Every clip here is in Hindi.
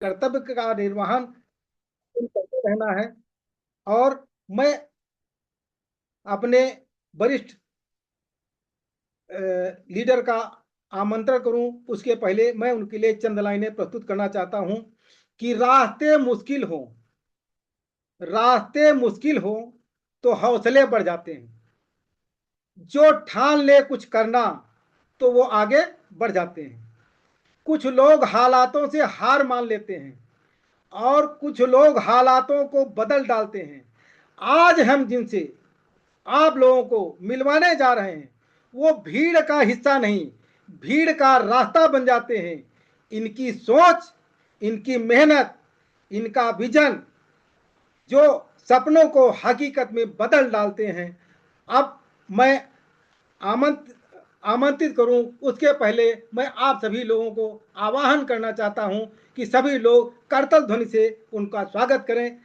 कर्तव्य का निर्वहन करते रहना है। और मैं अपने वरिष्ठ लीडर का आमंत्रण करूं, उसके पहले मैं उनके लिए चंद लाइनें प्रस्तुत करना चाहता हूं कि रास्ते मुश्किल हो तो हौसले बढ़ जाते हैं। जो ठान ले कुछ करना तो वो आगे बढ़ जाते हैं। कुछ लोग हालातों से हार मान लेते हैं और कुछ लोग हालातों को बदल डालते हैं। आज हम जिनसे आप लोगों को मिलवाने जा रहे हैं वो भीड़ का हिस्सा नहीं, भीड़ का रास्ता बन जाते हैं। इनकी सोच, इनकी मेहनत, इनका विजन जो सपनों को हकीकत में बदल डालते हैं। अब मैं आमंत्रित करूं उसके पहले मैं आप सभी लोगों को आवाहन करना चाहता हूं कि सभी लोग करतल ध्वनि से उनका स्वागत करें।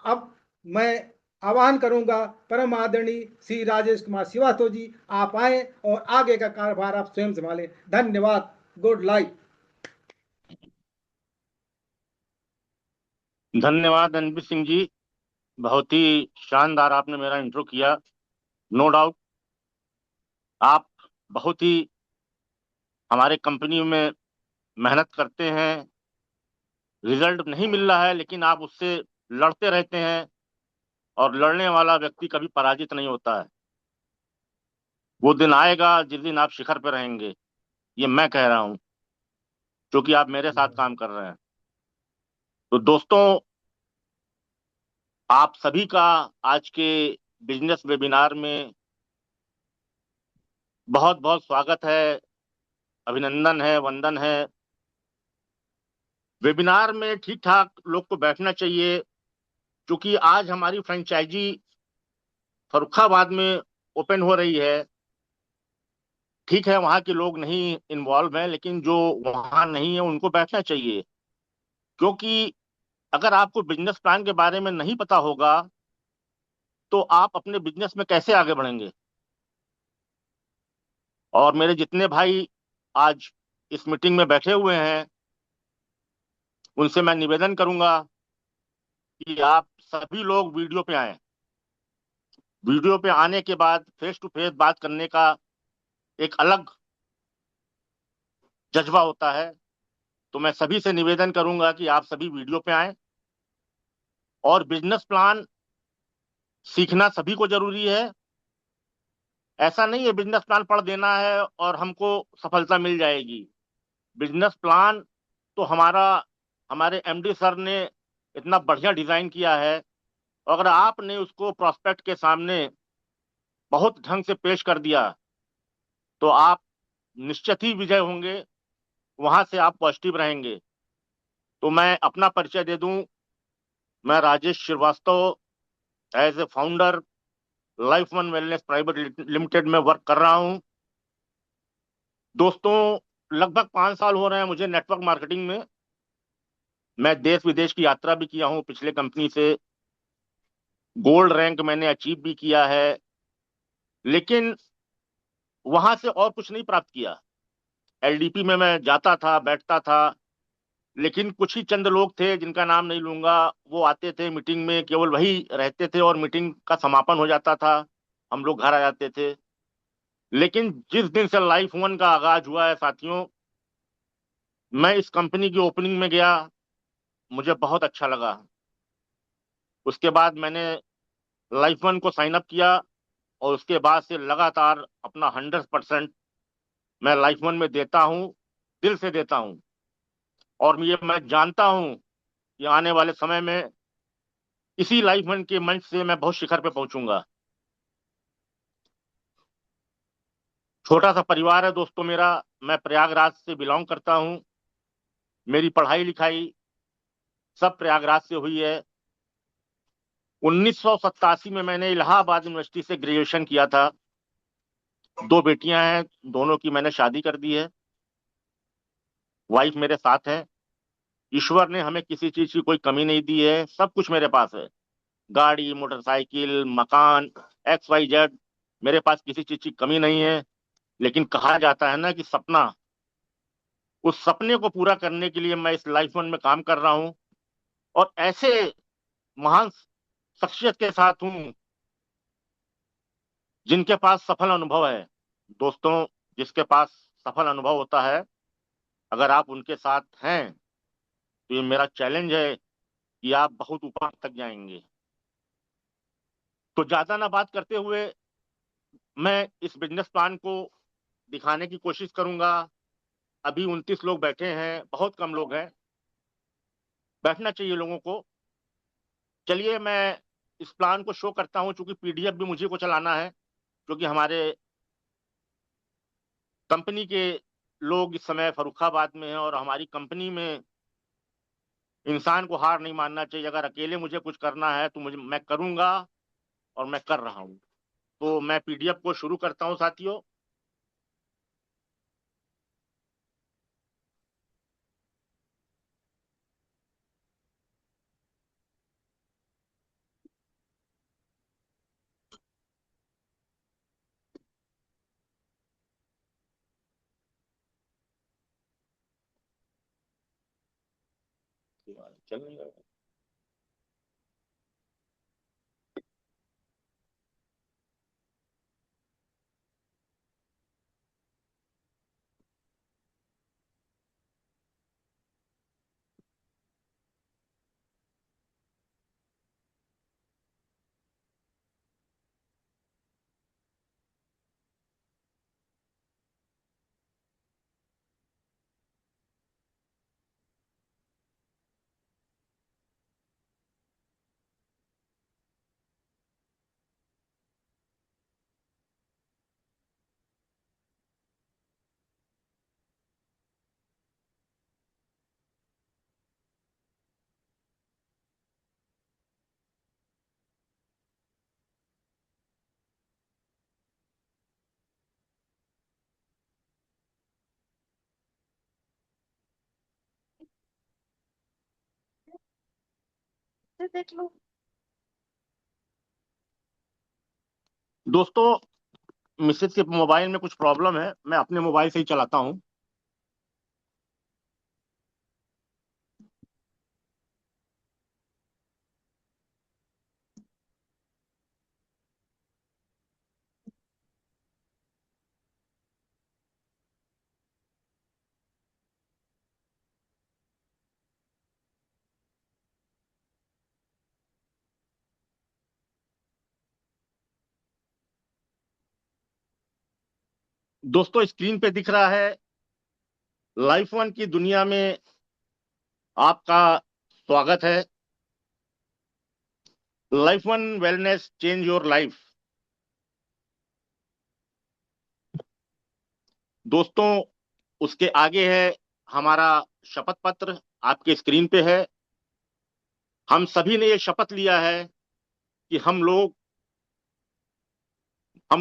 अब मैं आवाहन करूंगा परम आदरणीय श्री राजेश कुमार श्रीवास्तव जी, आप आए और आगे का कार्यभार आप स्वयं संभालें। धन्यवाद। Good life. धन्यवाद एनपी सिंह जी, बहुत ही शानदार आपने मेरा इंट्रो किया। नो डाउट आप बहुत ही हमारे कंपनी में मेहनत करते हैं, रिजल्ट नहीं मिल रहा है लेकिन आप उससे लड़ते रहते हैं और लड़ने वाला व्यक्ति कभी पराजित नहीं होता है। वो दिन आएगा जिस दिन आप शिखर पे रहेंगे, ये मैं कह रहा हूँ क्योंकि आप मेरे साथ काम कर रहे हैं। तो दोस्तों, आप सभी का आज के बिजनेस वेबिनार में बहुत बहुत स्वागत है, अभिनंदन है, वंदन है। वेबिनार में ठीक ठाक लोग को बैठना चाहिए क्योंकि आज हमारी फ्रेंचाइजी फर्रुखाबाद में ओपन हो रही है। ठीक है, वहाँ के लोग नहीं इन्वॉल्व हैं, लेकिन जो वहाँ नहीं है उनको बैठना चाहिए, क्योंकि अगर आपको बिजनेस प्लान के बारे में नहीं पता होगा तो आप अपने बिजनेस में कैसे आगे बढ़ेंगे। और मेरे जितने भाई आज इस मीटिंग में बैठे हुए हैं उनसे मैं निवेदन करूंगा कि आप सभी लोग वीडियो पे आए। वीडियो पे आने के बाद फेस टू फेस बात करने का एक अलग जज्बा होता है। तो मैं सभी से निवेदन करूंगा कि आप सभी वीडियो पे आए। और बिजनेस प्लान सीखना सभी को जरूरी है। ऐसा नहीं है बिजनेस प्लान पढ़ देना है और हमको सफलता मिल जाएगी। बिजनेस प्लान तो हमारे एमडी सर ने इतना बढ़िया डिजाइन किया है, अगर आपने उसको प्रोस्पेक्ट के सामने बहुत ढंग से पेश कर दिया तो आप निश्चित ही विजय होंगे, वहां से आप पॉजिटिव रहेंगे। तो मैं अपना परिचय दे दूं, मैं Rajesh Srivastava as a founder life one wellness private limited में वर्क कर रहा हूं। दोस्तों, लगभग 5 साल हो रहे हैं मुझे नेटवर्क मार्केटिंग में। मैं देश विदेश की यात्रा भी किया हूं पिछले कंपनी से, गोल्ड रैंक मैंने अचीव भी किया है, लेकिन वहां से और कुछ नहीं प्राप्त किया। एलडीपी में मैं जाता था, बैठता था, लेकिन कुछ ही चंद लोग थे जिनका नाम नहीं लूंगा, वो आते थे मीटिंग में, केवल वही रहते थे और मीटिंग का समापन हो जाता था, हम लोग घर आ जाते थे। लेकिन जिस दिन से लाइफ वन का आगाज हुआ है साथियों, मैं इस कंपनी की ओपनिंग में गया, मुझे बहुत अच्छा लगा। उसके बाद मैंने लाइफ वन को साइन अप किया और उसके बाद से लगातार अपना 100% मैं लाइफ वन में देता हूँ, दिल से देता हूँ। और ये मैं जानता हूँ कि आने वाले समय में इसी लाइफ वन के मंच से मैं बहुत शिखर पे पहुंचूंगा। छोटा सा परिवार है दोस्तों मेरा, मैं प्रयागराज से बिलोंग करता हूँ। मेरी पढ़ाई लिखाई सब प्रयागराज से हुई है। 1987 में मैंने इलाहाबाद यूनिवर्सिटी से ग्रेजुएशन किया था। 2 बेटियां हैं, दोनों की मैंने शादी कर दी है, वाइफ मेरे साथ है। ईश्वर ने हमें किसी चीज की कोई कमी नहीं दी है, सब कुछ मेरे पास है, गाड़ी, मोटरसाइकिल, मकान, XYZ, मेरे पास किसी चीज की कमी नहीं है। लेकिन कहा जाता है ना कि सपना उस सपने को पूरा करने के लिए मैं इस लाइफ वन में काम कर रहा हूं और ऐसे महान शख्सियत के साथ हूं जिनके पास सफल अनुभव है। दोस्तों, जिसके पास सफल अनुभव होता है, अगर आप उनके साथ हैं तो ये मेरा चैलेंज है कि आप बहुत ऊपर तक जाएंगे। तो ज्यादा ना बात करते हुए मैं इस बिजनेस प्लान को दिखाने की कोशिश करूंगा। अभी 29 लोग बैठे हैं, बहुत कम लोग हैं, बैठना चाहिए लोगों को। चलिए मैं इस प्लान को शो करता हूं, चूंकि पीडीएफ भी मुझे को चलाना है, क्योंकि हमारे कंपनी के लोग इस समय फर्रुखाबाद में हैं और हमारी कंपनी में इंसान को हार नहीं मानना चाहिए। अगर अकेले मुझे कुछ करना है तो मैं करूंगा और मैं कर रहा हूं। तो मैं पीडीएफ को शुरू करता हूं साथियों। चल नहीं रहा। देख लो दोस्तों, मिसेज के मोबाइल में कुछ प्रॉब्लम है, मैं अपने मोबाइल से ही चलाता हूं। दोस्तों, स्क्रीन पे दिख रहा है, लाइफ वन की दुनिया में आपका स्वागत है। Life one wellness change your life. दोस्तों, उसके आगे है हमारा शपथ पत्र, आपके स्क्रीन पे है। हम सभी ने ये शपथ लिया है कि हम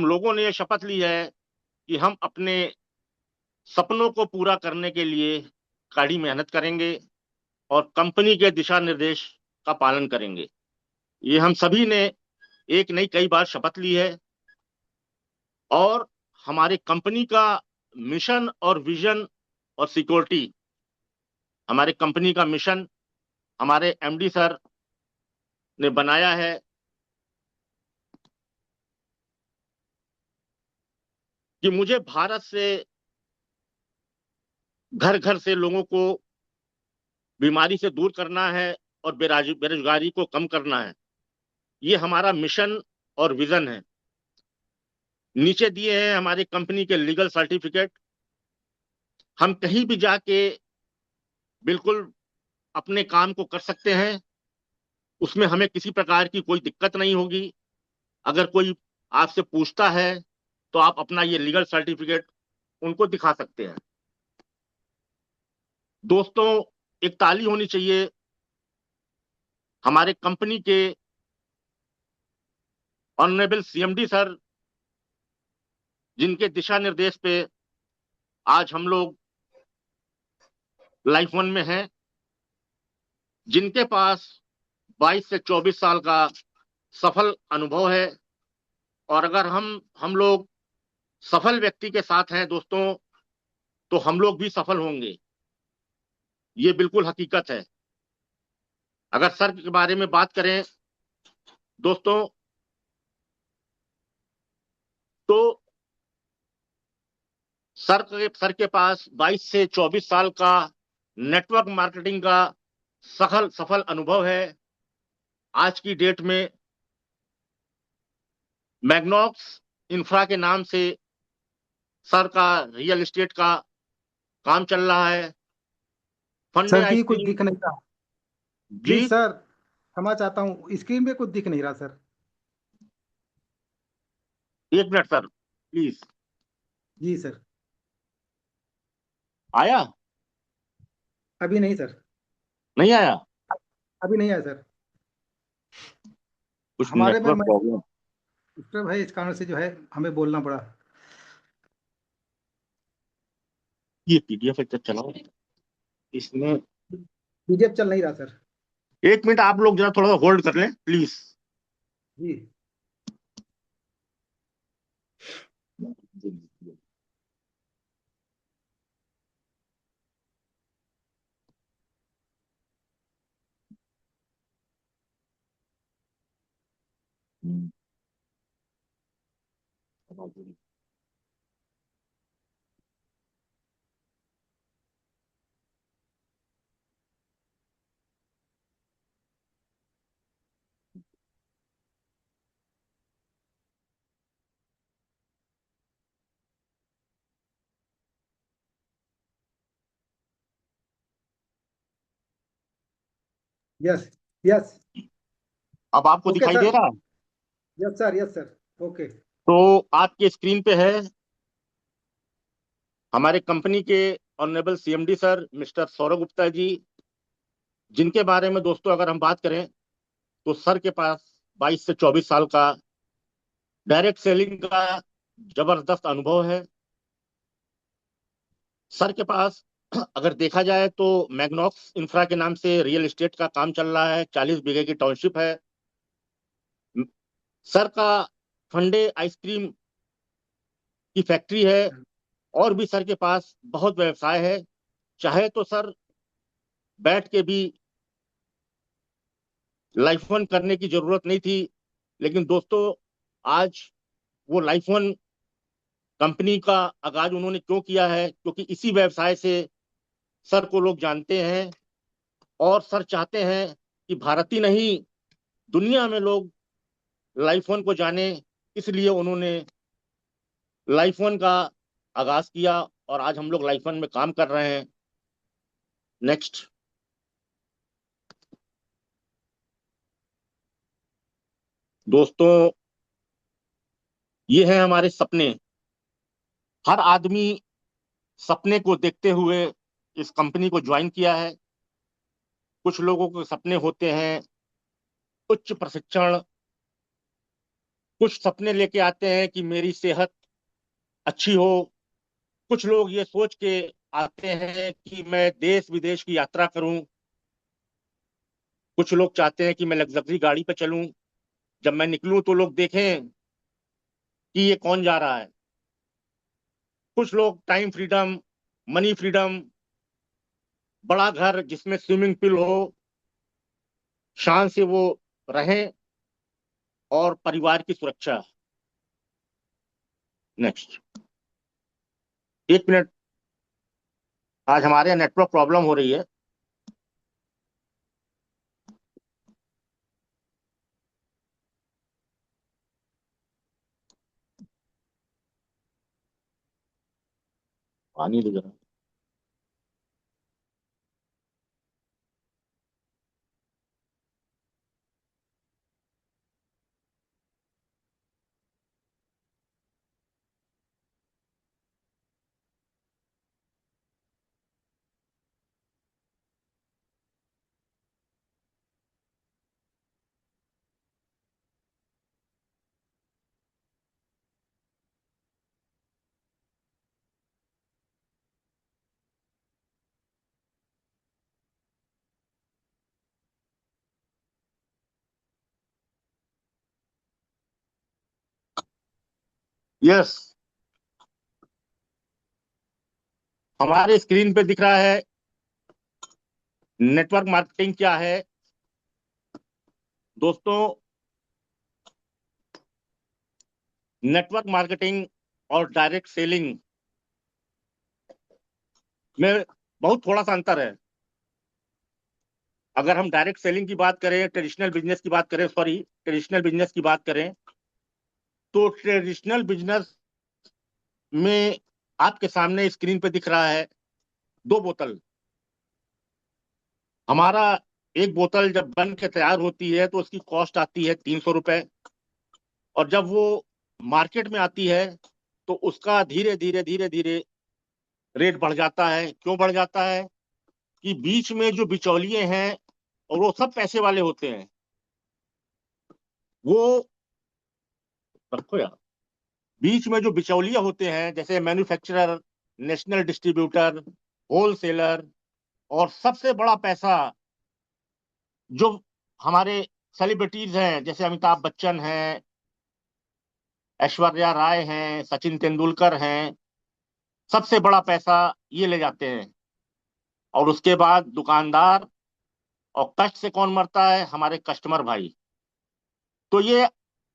लोगों ने ये शपथ ली है कि हम अपने सपनों को पूरा करने के लिए कड़ी मेहनत करेंगे और कंपनी के दिशा निर्देश का पालन करेंगे। ये हम सभी ने एक नहीं कई बार शपथ ली है। और हमारे कंपनी का मिशन और विजन और सिक्योरिटी, हमारे कंपनी का मिशन हमारे एमडी सर ने बनाया है कि मुझे भारत से घर घर से लोगों को बीमारी से दूर करना है और बेरोजगारी को कम करना है। ये हमारा मिशन और विजन है। नीचे दिए हैं हमारी कंपनी के लीगल सर्टिफिकेट। हम कहीं भी जाके बिल्कुल अपने काम को कर सकते हैं, उसमें हमें किसी प्रकार की कोई दिक्कत नहीं होगी। अगर कोई आपसे पूछता है तो आप अपना ये लीगल सर्टिफिकेट उनको दिखा सकते हैं। दोस्तों, एक ताली होनी चाहिए हमारे कंपनी के ऑनरेबल सीएमडी सर, जिनके दिशा निर्देश पे आज हम लोग लाइफ वन में हैं, जिनके पास 22 से 24 साल का सफल अनुभव है। और अगर हम लोग सफल व्यक्ति के साथ हैं दोस्तों, तो हम लोग भी सफल होंगे। ये बिल्कुल हकीकत है। अगर सर के बारे में बात करें दोस्तों, तो सर के पास 22 से 24 साल का नेटवर्क मार्केटिंग का सफल सफल अनुभव है। आज की डेट में मैग्नॉक्स इंफ्रा के नाम से सर का रियल एस्टेट का काम चल रहा है। फंडे सर जी कुछ आइसक्रीम। दिख नहीं रहा। प्लीज जी, सर, क्षमा चाहता हूँ, स्क्रीन पे कुछ दिख नहीं रहा सर। एक मिनट सर प्लीज। जी सर। आया? अभी नहीं सर। नहीं आया? अभी नहीं आया सर। कुछ हमारे में नेटवर्क प्रॉब्लम। डिस्टर्ब है, इस कारण से जो है हमें बोलना पड़ा। ये पीडीएफ एक चलाओ इसमें। पीडीएफ चल नहीं रहा सर। एक मिनट आप लोग जरा थोड़ा सा होल्ड कर लें प्लीज। जी। यस। यस। अब आपको ओके दिखाई दे सर। रहा है? Yes sir, yes sir. Okay. तो आपके स्क्रीन पे है हमारे कंपनी के honourable CMD sir Mr Saurabh Gupta ji, जिनके बारे में दोस्तों अगर हम बात करें तो सर के पास 22 से 24 साल का डायरेक्ट सेलिंग का जबरदस्त अनुभव है। सर के पास अगर देखा जाए तो मैग्नॉक्स इंफ्रा के नाम से रियल एस्टेट का काम चल रहा है, 40 बीघे की टाउनशिप है। सर का फंडे आइसक्रीम की फैक्ट्री है। और भी सर के पास बहुत व्यवसाय है। चाहे तो सर बैठ के भी लाइफ वन करने की जरूरत नहीं थी, लेकिन दोस्तों आज वो लाइफ वन कंपनी का आगाज उन्होंने क्यों किया है? क्योंकि इसी व्यवसाय से सर को लोग जानते हैं। और सर चाहते हैं कि भारत ही नहीं, दुनिया में लोग लाइफ वन को जाने। इसलिए उन्होंने लाइफ वन का आगाज किया और आज हम लोग लाइफ वन में काम कर रहे हैं। नेक्स्ट। दोस्तों ये हैं हमारे सपने। हर आदमी सपने को देखते हुए इस कंपनी को ज्वाइन किया है। कुछ लोगों के सपने होते हैं उच्च प्रशिक्षण। कुछ सपने लेके आते हैं कि मेरी सेहत अच्छी हो। कुछ लोग ये सोच के आते हैं कि मैं देश विदेश की यात्रा करूं। कुछ लोग चाहते हैं कि मैं लग्जरी गाड़ी पे चलूं, जब मैं निकलूं तो लोग देखें कि ये कौन जा रहा है। कुछ लोग टाइम फ्रीडम, मनी फ्रीडम, बड़ा घर जिसमें स्विमिंग पूल हो, शान से वो रहें, और परिवार की सुरक्षा। नेक्स्ट। एक मिनट, आज हमारे यहाँ नेटवर्क प्रॉब्लम हो रही है। पानी दो जरा। यस, हमारे स्क्रीन पे दिख रहा है नेटवर्क मार्केटिंग क्या है दोस्तों? नेटवर्क मार्केटिंग और डायरेक्ट सेलिंग में बहुत थोड़ा सा अंतर है। अगर हम डायरेक्ट सेलिंग की बात करें, ट्रेडिशनल बिजनेस की बात करें, तो ट्रेडिशनल बिजनेस में आपके सामने स्क्रीन पे दिख रहा है दो बोतल। हमारा एक बोतल जब बन के तैयार होती है तो उसकी कॉस्ट आती है 300 रुपए, और जब वो मार्केट में आती है तो उसका धीरे धीरे धीरे धीरे रेट बढ़ जाता है। क्यों बढ़ जाता है? कि बीच में जो बिचौलिए हैं, और वो सब पैसे वाले होते हैं, वो रखो यार, बीच में जो बिचौलिए होते हैं जैसे मैन्युफैक्चरर, नेशनल डिस्ट्रीब्यूटर, होलसेलर, और सबसे बड़ा पैसा जो हमारे सेलिब्रिटीज हैं जैसे अमिताभ बच्चन हैं, ऐश्वर्या राय हैं, सचिन तेंदुलकर हैं, सबसे बड़ा पैसा ये ले जाते हैं। और उसके बाद दुकानदार, और कष्ट से कौन मरता है? हमारे कस्टमर भाई। तो ये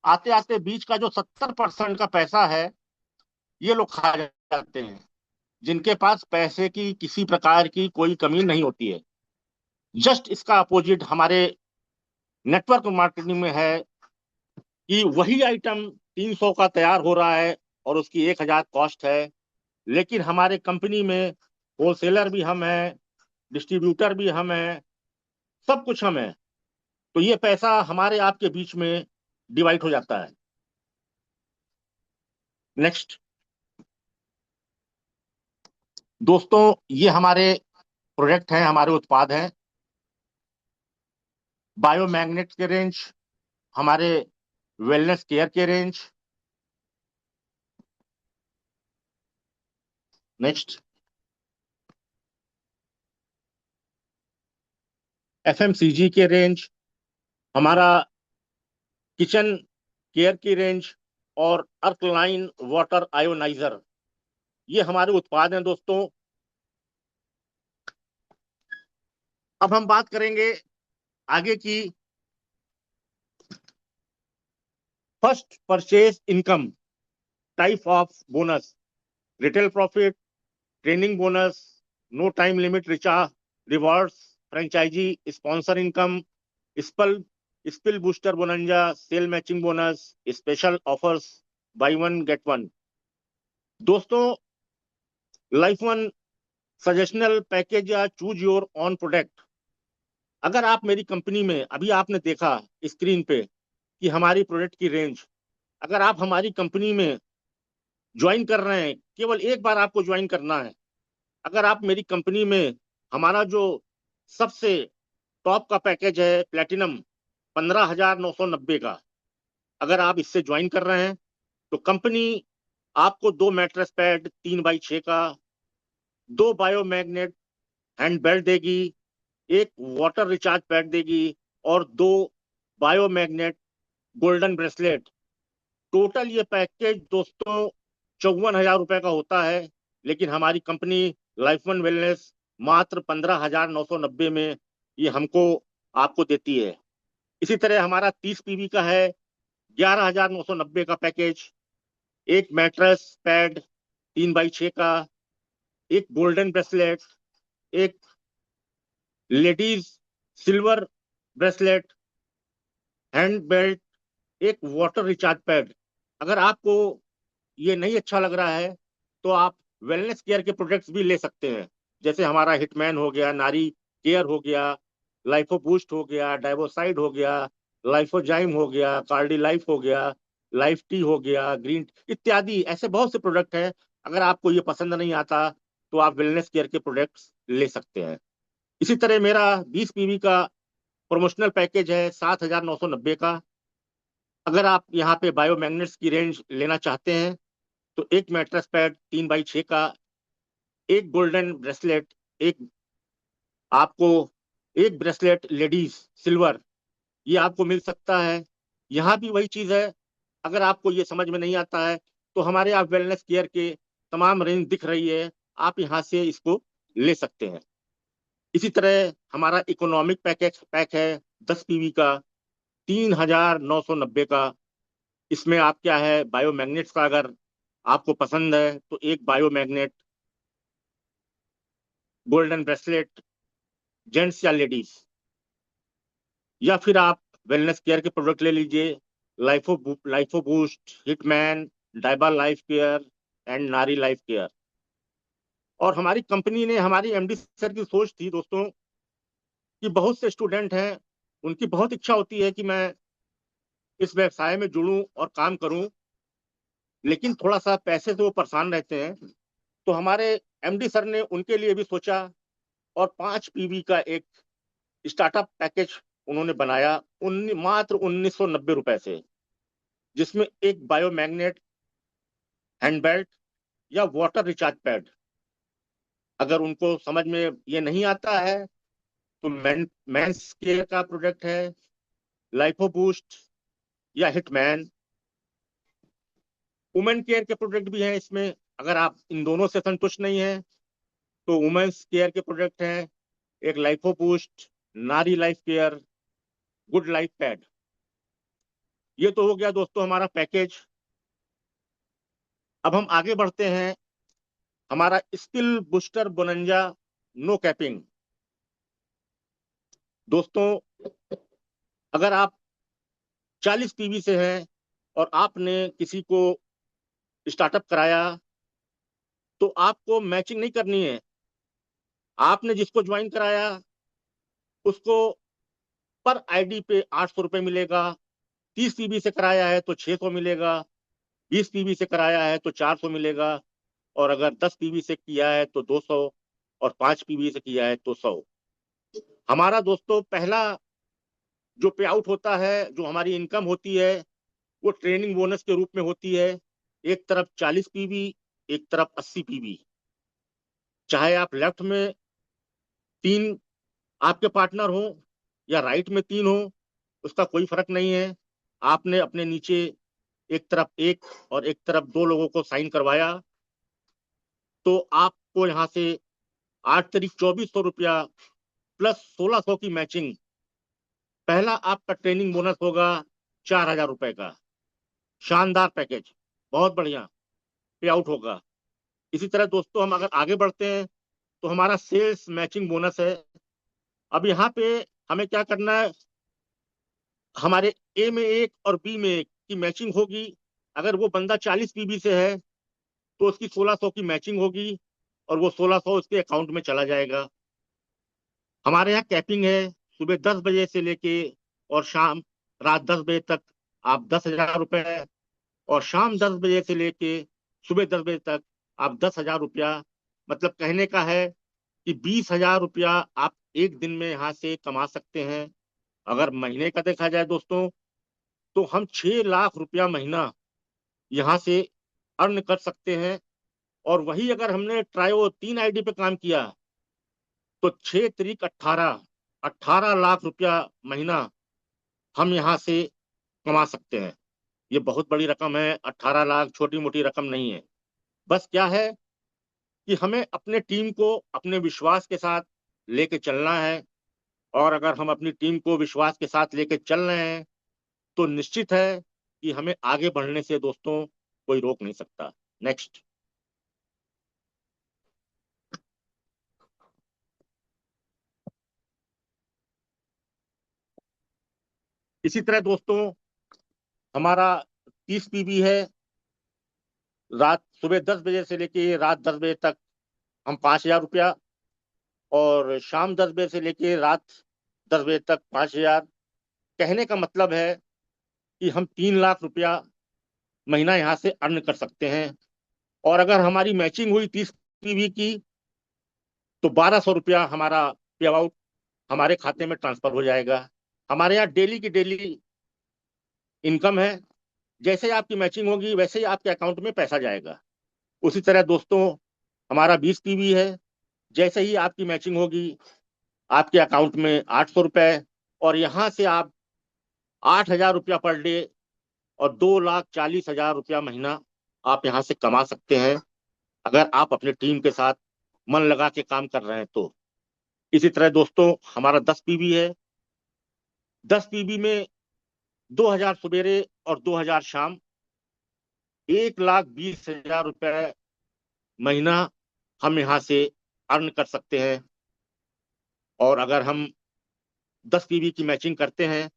आते आते बीच का जो 70% का पैसा है, ये लोग खा जाते हैं, जिनके पास पैसे की किसी प्रकार की कोई कमी नहीं होती है। जस्ट इसका अपोजिट हमारे नेटवर्क मार्केटिंग में है कि वही आइटम 300 का तैयार हो रहा है और उसकी 1000 कॉस्ट है, लेकिन हमारे कंपनी में होलसेलर भी हम हैं, डिस्ट्रीब्यूटर भी हम हैं, सब कुछ हम हैं। तो ये पैसा हमारे आपके बीच में डिवाइड हो जाता है। नेक्स्ट दोस्तों, ये हमारे प्रोडक्ट हैं, हमारे उत्पाद हैं। बायोमैग्नेट के रेंज, हमारे वेलनेस केयर के रेंज। नेक्स्ट एफएमसीजी के रेंज, हमारा किचन केयर की रेंज, और अल्कलाइन वाटर आयोनाइजर, ये हमारे उत्पाद हैं दोस्तों। अब हम बात करेंगे आगे की। First purchase income, type of bonus, retail profit, training bonus, no time limit recharge, rewards, franchisee sponsor income, स्पल spill booster bonanza, sale matching bonus, special offers, buy one get one. दोस्तों, लाइफ वन सजेशनल पैकेज या चूज योर ऑन प्रोडक्ट, अगर आप मेरी कंपनी में, अभी आपने देखा स्क्रीन पे कि हमारी प्रोडक्ट की रेंज, अगर आप हमारी कंपनी में ज्वाइन कर रहे हैं, केवल एक बार आपको ज्वाइन करना है। अगर आप मेरी कंपनी में, हमारा जो सबसे टॉप का पैकेज है प्लेटिनम, 15,990 का, अगर आप इससे ज्वाइन कर रहे हैं तो कंपनी आपको 2 मैट्रेस पैड 3x6 का, 2 बायोमैग्नेट हैंड बेल्ट देगी, एक वाटर रिचार्ज पैड देगी, और 2 बायोमैग्नेट गोल्डन ब्रेसलेट। टोटल ये पैकेज दोस्तों 54,000 रुपए का होता है, लेकिन हमारी कंपनी लाइफ वन वेलनेस मात्र 15,990 में ये हमको आपको देती है। इसी तरह हमारा 30 पीवी का है 11,990 का पैकेज, एक मैट्रेस पैड 3x6 का, एक गोल्डन ब्रेसलेट, एक ladies silver bracelet, hand belt, एक वाटर रिचार्ज पैड। अगर आपको ये नहीं अच्छा लग रहा है तो आप वेलनेस केयर के प्रोडक्ट्स भी ले सकते हैं, जैसे हमारा हिटमैन हो गया, नारी केयर हो गया, लाइफो बूस्ट हो गया, डाइवोसाइड हो गया, लाइफोजाइम हो गया, कार्डी लाइफ हो गया, लाइफ टी हो गया, ग्रीन इत्यादि, ऐसे बहुत से प्रोडक्ट हैं। अगर आपको ये पसंद नहीं आता तो आप वेलनेस केयर के प्रोडक्ट्स ले सकते हैं। इसी तरह मेरा 20 पीवी का प्रमोशनल पैकेज है 7,990 का। अगर आप यहाँ पे बायोमैग्नेट्स की रेंज लेना चाहते हैं तो एक मैट्रेस पैड 3x6 का, एक गोल्डन ब्रेसलेट, एक आपको एक ब्रेसलेट लेडीज सिल्वर, ये आपको मिल सकता है। यहाँ भी वही चीज है। अगर आपको ये समझ में नहीं आता है तो हमारे आप वेलनेस केयर के तमाम रेंज दिख रही है, आप यहाँ से इसको ले सकते हैं। इसी तरह हमारा इकोनॉमिक पैक है 10 पीवी का, 3,990 का। इसमें आप क्या है, बायोमैग्नेट्स का अगर आपको पसंद है तो एक बायोमैग्नेट, गोल्डन ब्रेसलेट, जेंट्स या लेडीज, या फिर आप वेलनेस केयर के प्रोडक्ट ले लीजिए, लाइफो बूस्ट, हिटमैन, डाइबा life care and Nari life care. और हमारी कंपनी ने, हमारी एमडी सर की सोच थी दोस्तों कि बहुत से स्टूडेंट हैं, उनकी बहुत इच्छा होती है कि मैं इस व्यवसाय में जुड़ूं और काम करूं, लेकिन थोड़ा सा पैसे से वो परेशान रहते हैं। तो हमारे एमडी सर ने उनके लिए भी सोचा और 5 पीवी का एक स्टार्टअप पैकेज उन्होंने बनाया, मात्र 1990 रुपए से, जिसमें एक बायोमैग्नेट, हैंड बेल्ट या वाटर रिचार्ज पैड। अगर उनको समझ में ये नहीं आता है तो मेंस केयर का प्रोडक्ट है, लाइफो बूस्ट या हिटमैन। वुमेन केयर के प्रोडक्ट भी हैं इसमें। अगर आप इन दोनों से संतुष्ट नहीं है तो वुमेन्स केयर के प्रोडक्ट हैं, एक लाइफो बूस्ट, नारी life care, good life pad. ये तो हो गया दोस्तों हमारा पैकेज। अब हम आगे बढ़ते हैं। हमारा स्किल बूस्टर बोनंजा, नो कैपिंग। दोस्तों, अगर आप 40 पीवी से हैं और आपने किसी को स्टार्टअप कराया तो आपको मैचिंग नहीं करनी है। आपने जिसको ज्वाइन कराया उसको पर आईडी पे 800 रुपये मिलेगा। 30 पीवी से कराया है तो 600 मिलेगा। 20 पीवी से कराया है तो 400 मिलेगा। और अगर 10 पीवी से किया है तो 200, और 5 पीवी से किया है तो 100। हमारा दोस्तों पहला जो पे आउट होता है, जो हमारी इनकम होती है, वो ट्रेनिंग बोनस के रूप में होती है। एक तरफ 40 पीवी, एक तरफ 80 पीवी। चाहे आप लेफ्ट में 3 आपके पार्टनर हो या राइट में 3 हो, उसका कोई फर्क नहीं है। आपने अपने नीचे एक तरफ एक और एक तरफ 2 लोगों को साइन करवाया तो आपको यहाँ से 8 तारीख 2400 रुपया प्लस 1600 की मैचिंग, पहला आपका ट्रेनिंग बोनस होगा 4,000 रुपए का। शानदार पैकेज, बहुत बढ़िया पे आउट होगा। इसी तरह दोस्तों हम अगर आगे बढ़ते हैं तो हमारा सेल्स मैचिंग बोनस है। अब यहाँ पे हमें क्या करना है, हमारे ए में एक और बी में एक की मैचिंग होगी। अगर वो बंदा 40 पीवी से है तो उसकी 1600 की मैचिंग होगी और वो 1600 उसके अकाउंट में चला जाएगा। हमारे यहाँ कैपिंग है, सुबह 10 बजे से लेके और शाम रात 10 बजे तक आप 10,000 रुपए, और शाम 10 बजे से लेके सुबह 10 बजे तक आप 10,000 रुपया। मतलब कहने का है कि 20,000 रुपया आप एक दिन में यहाँ से कमा सकते हैं। अगर महीने का देखा जाए दोस्तों तो हम 6 लाख रुपया महीना यहाँ से अर्न कर सकते हैं। और वही अगर हमने ट्रायो 3 आईडी पे काम किया तो 6 त्रिक 18, 18 लाख रुपया महीना हम यहाँ से कमा सकते हैं। ये बहुत बड़ी रकम है। 18 लाख छोटी मोटी रकम नहीं है। बस क्या है कि हमें अपने टीम को अपने विश्वास के साथ लेके चलना है। और अगर हम अपनी टीम को विश्वास के साथ लेके चल रहे हैं तो निश्चित है कि हमें आगे बढ़ने से दोस्तों कोई रोक नहीं सकता। नेक्स्ट। इसी तरह दोस्तों हमारा 30 पीवी है। रात सुबह 10 बजे से लेके रात 10 बजे तक हम 5,000 रुपया, और शाम 10 बजे से लेके रात 10 बजे तक 5,000। कहने का मतलब है कि हम 3 लाख रुपया महीना यहाँ से अर्न कर सकते हैं। और अगर हमारी मैचिंग हुई 30 पीवी की तो 1,200 रुपया हमारा पे आउट हमारे खाते में ट्रांसफर हो जाएगा। हमारे यहाँ डेली की डेली इनकम है। जैसे ही आपकी मैचिंग होगी वैसे ही आपके अकाउंट में पैसा जाएगा। उसी तरह दोस्तों हमारा 20 पीवी है। जैसे ही आपकी मैचिंग होगी आपके अकाउंट में 800 रुपए, और यहाँ से आप 8,000 रुपया पर डे और 2,40,000 रुपया महीना आप यहाँ से कमा सकते हैं, अगर आप अपने टीम के साथ मन लगा के काम कर रहे हैं तो। इसी तरह दोस्तों हमारा 10 पीवी है। 10 पीवी में 2,000 सवेरे और 2,000 शाम, 1,20,000 रुपए महीना हम यहाँ से अर्न कर सकते हैं। और अगर हम 10 पीवी की मैचिंग करते हैं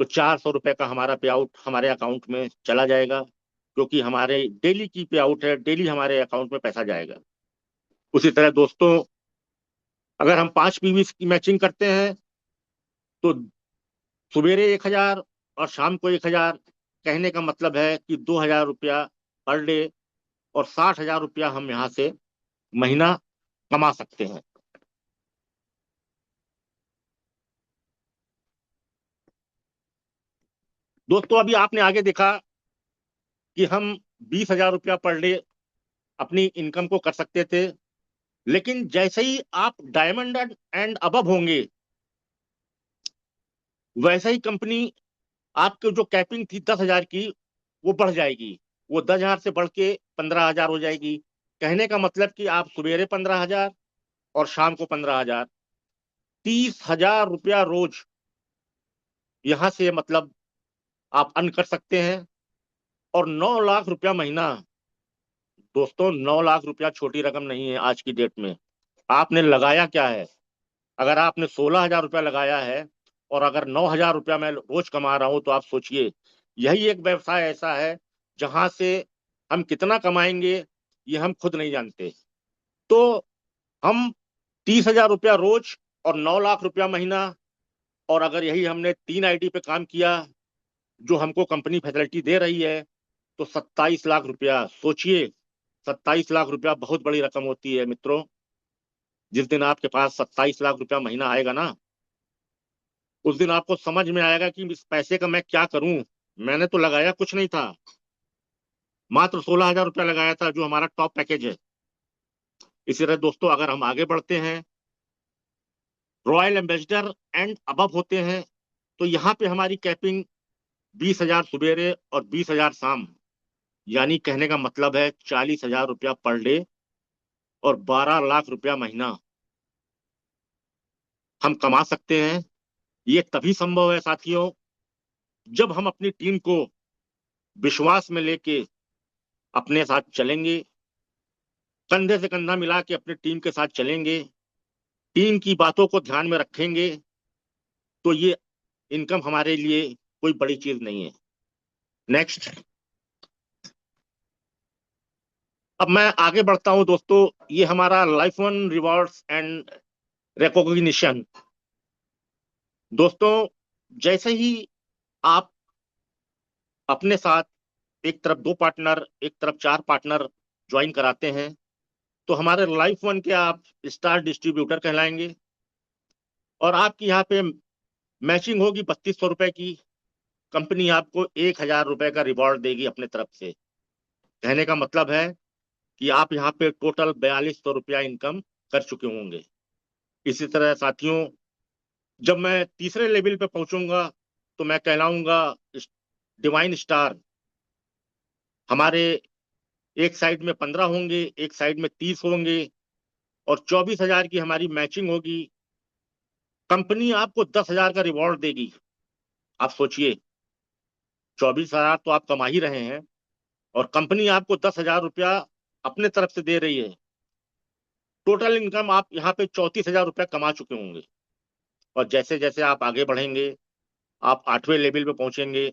तो 400 रुपए का हमारा पे आउट हमारे अकाउंट में चला जाएगा, क्योंकि हमारे डेली की पे आउट है, डेली हमारे अकाउंट में पैसा जाएगा। उसी तरह दोस्तों अगर हम 5 पीवी की मैचिंग करते हैं तो सवेरे 1,000 और शाम को 1,000, कहने का मतलब है कि 2,000 रुपया पर डे, और 60,000 रुपया हम यहाँ से महीना कमा सकते हैं। दोस्तों अभी आपने आगे देखा कि हम 20,000 रुपया पर डे अपनी इनकम को कर सकते थे, लेकिन जैसे ही आप डायमंड एंड अबव होंगे, वैसे ही कंपनी आपकी जो कैपिंग थी 10,000 की, वो बढ़ जाएगी। वो 10,000 से बढ़ के 15,000 हो जाएगी। कहने का मतलब कि आप सवेरे 15,000 और शाम को 15,000, 30,000 रुपया रोज यहां से मतलब आप अर्न कर सकते हैं। और 9 लाख रुपया महीना। दोस्तों 9 लाख रुपया छोटी रकम नहीं है आज की डेट में। आपने लगाया क्या है? अगर आपने 16,000 रुपया लगाया है और अगर 9,000 रुपया मैं रोज कमा रहा हूं, तो आप सोचिए, यही एक व्यवसाय ऐसा है जहां से हम कितना कमाएंगे ये हम खुद नहीं जानते। तो हम 30,000 रुपया रोज और 9 लाख रुपया महीना, और अगर यही हमने 3 आईटी पे काम किया जो हमको कंपनी फैसिलिटी दे रही है, तो 27 लाख रुपया। सोचिए, 27 लाख रुपया बहुत बड़ी रकम होती है मित्रों। जिस दिन आपके पास 27 लाख रुपया महीना आएगा ना, उस दिन आपको समझ में आएगा कि इस पैसे का मैं क्या करूं। मैंने तो लगाया कुछ नहीं था, मात्र 16,000 रुपया लगाया था, जो हमारा टॉप पैकेज है। इसी तरह दोस्तों अगर हम आगे बढ़ते हैं, रॉयल एम्बेसडर एंड अबव होते हैं, तो यहाँ पे हमारी कैपिंग 20,000 सवेरे और 20,000 शाम, यानी कहने का मतलब है 40,000 रुपया पर डे और 12 लाख रुपया महीना हम कमा सकते हैं। ये तभी संभव है साथियों, जब हम अपनी टीम को विश्वास में लेके अपने साथ चलेंगे, कंधे से कंधा मिला के अपनी टीम के साथ चलेंगे, टीम की बातों को ध्यान में रखेंगे, तो ये इनकम हमारे लिए कोई बड़ी चीज नहीं है। नेक्स्ट। अब मैं आगे बढ़ता हूं दोस्तों। ये हमारा Life one rewards and recognition. दोस्तों जैसे ही आप अपने साथ एक तरफ 2 पार्टनर, एक तरफ 4 पार्टनर ज्वाइन कराते हैं, तो हमारे लाइफ वन के आप स्टार डिस्ट्रीब्यूटर कहलाएंगे। और आपकी यहाँ पे मैचिंग होगी 3,200 रुपए की। कंपनी आपको 1,000 रुपए का रिवॉर्ड देगी अपने तरफ से। कहने का मतलब है कि आप यहाँ पे टोटल 4,200 रुपया इनकम कर चुके होंगे। इसी तरह साथियों, जब मैं तीसरे लेवल पे पहुंचूंगा तो मैं कहलाऊंगा डिवाइन स्टार। हमारे एक साइड में 15 होंगे, एक साइड में 30 होंगे, और 24,000 की हमारी मैचिंग होगी। कंपनी आपको 10,000 का रिवॉर्ड देगी। आप सोचिए, 24,000 तो आप कमा ही रहे हैं, और कंपनी आपको 10,000 रुपया अपने तरफ से दे रही है। टोटल इनकम आप यहाँ पे 34,000 रुपया कमा चुके होंगे। और जैसे जैसे आप आगे बढ़ेंगे, आप 8वें लेवल पे पहुंचेंगे,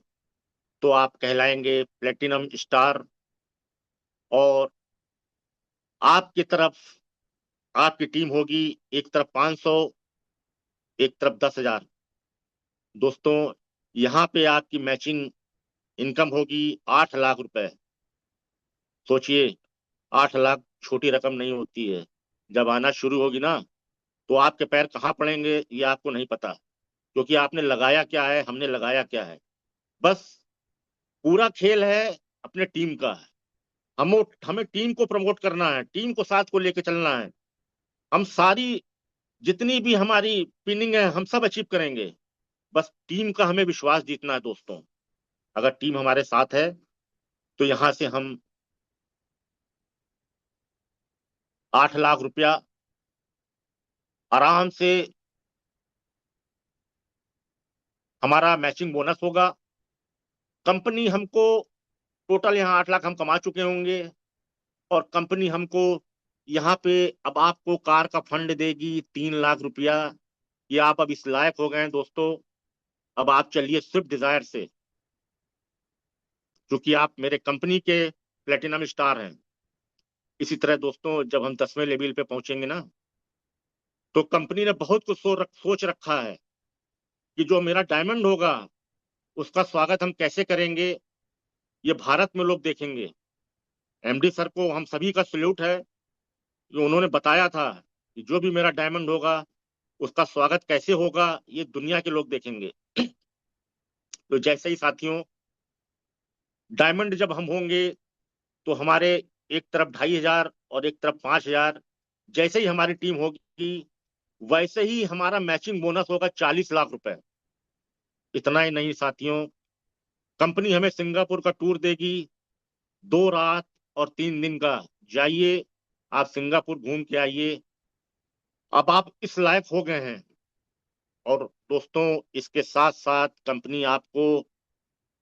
तो आप कहलाएंगे प्लेटिनम स्टार। और आपकी तरफ आपकी टीम होगी, एक तरफ 500, एक तरफ 10,000। दोस्तों यहाँ पे आपकी मैचिंग इनकम होगी 8 लाख रुपए। सोचिए, 8 लाख छोटी रकम नहीं होती है। जब आना शुरू होगी ना, तो आपके पैर कहाँ पड़ेंगे ये आपको नहीं पता, क्योंकि आपने लगाया क्या है, हमने लगाया क्या है। बस पूरा खेल है अपने टीम का। हम हमें टीम को प्रमोट करना है, टीम को साथ को लेके चलना है। हम सारी जितनी भी हमारी पिनिंग है हम सब अचीव करेंगे। बस टीम का हमें विश्वास जीतना है दोस्तों। अगर टीम हमारे साथ है, तो यहां से हम 8 लाख रुपया आराम से हमारा मैचिंग बोनस होगा। कंपनी हमको टोटल यहाँ 8 लाख हम कमा चुके होंगे, और कंपनी हमको यहाँ पे अब आपको कार का फंड देगी 3 लाख रुपया। ये आप अब इस लायक हो गए हैं दोस्तों। अब आप चलिए स्विफ्ट डिजायर से, क्योंकि आप मेरे कंपनी के प्लेटिनम स्टार हैं। इसी तरह दोस्तों, जब हम 10वें लेवल पे पहुंचेंगे ना, तो कंपनी ने बहुत कुछ सोच रखा है कि जो मेरा डायमंड होगा उसका स्वागत हम कैसे करेंगे, ये भारत में लोग देखेंगे। एमडी सर को हम सभी का सल्यूट है कि उन्होंने बताया था कि जो भी मेरा डायमंड होगा उसका स्वागत कैसे होगा, ये दुनिया के लोग देखेंगे। तो जैसे ही साथियों, डायमंड जब हम होंगे तो हमारे एक तरफ 2,500 और एक तरफ 5,000, जैसे ही हमारी टीम होगी वैसे ही हमारा मैचिंग बोनस होगा 40 लाख रुपए। इतना ही नहीं साथियों, कंपनी हमें सिंगापुर का टूर देगी, 2 रात और 3 दिन का। जाइए, आप सिंगापुर घूम के आइए। अब आप इस लायक हो गए हैं। और दोस्तों, इसके साथ साथ कंपनी आपको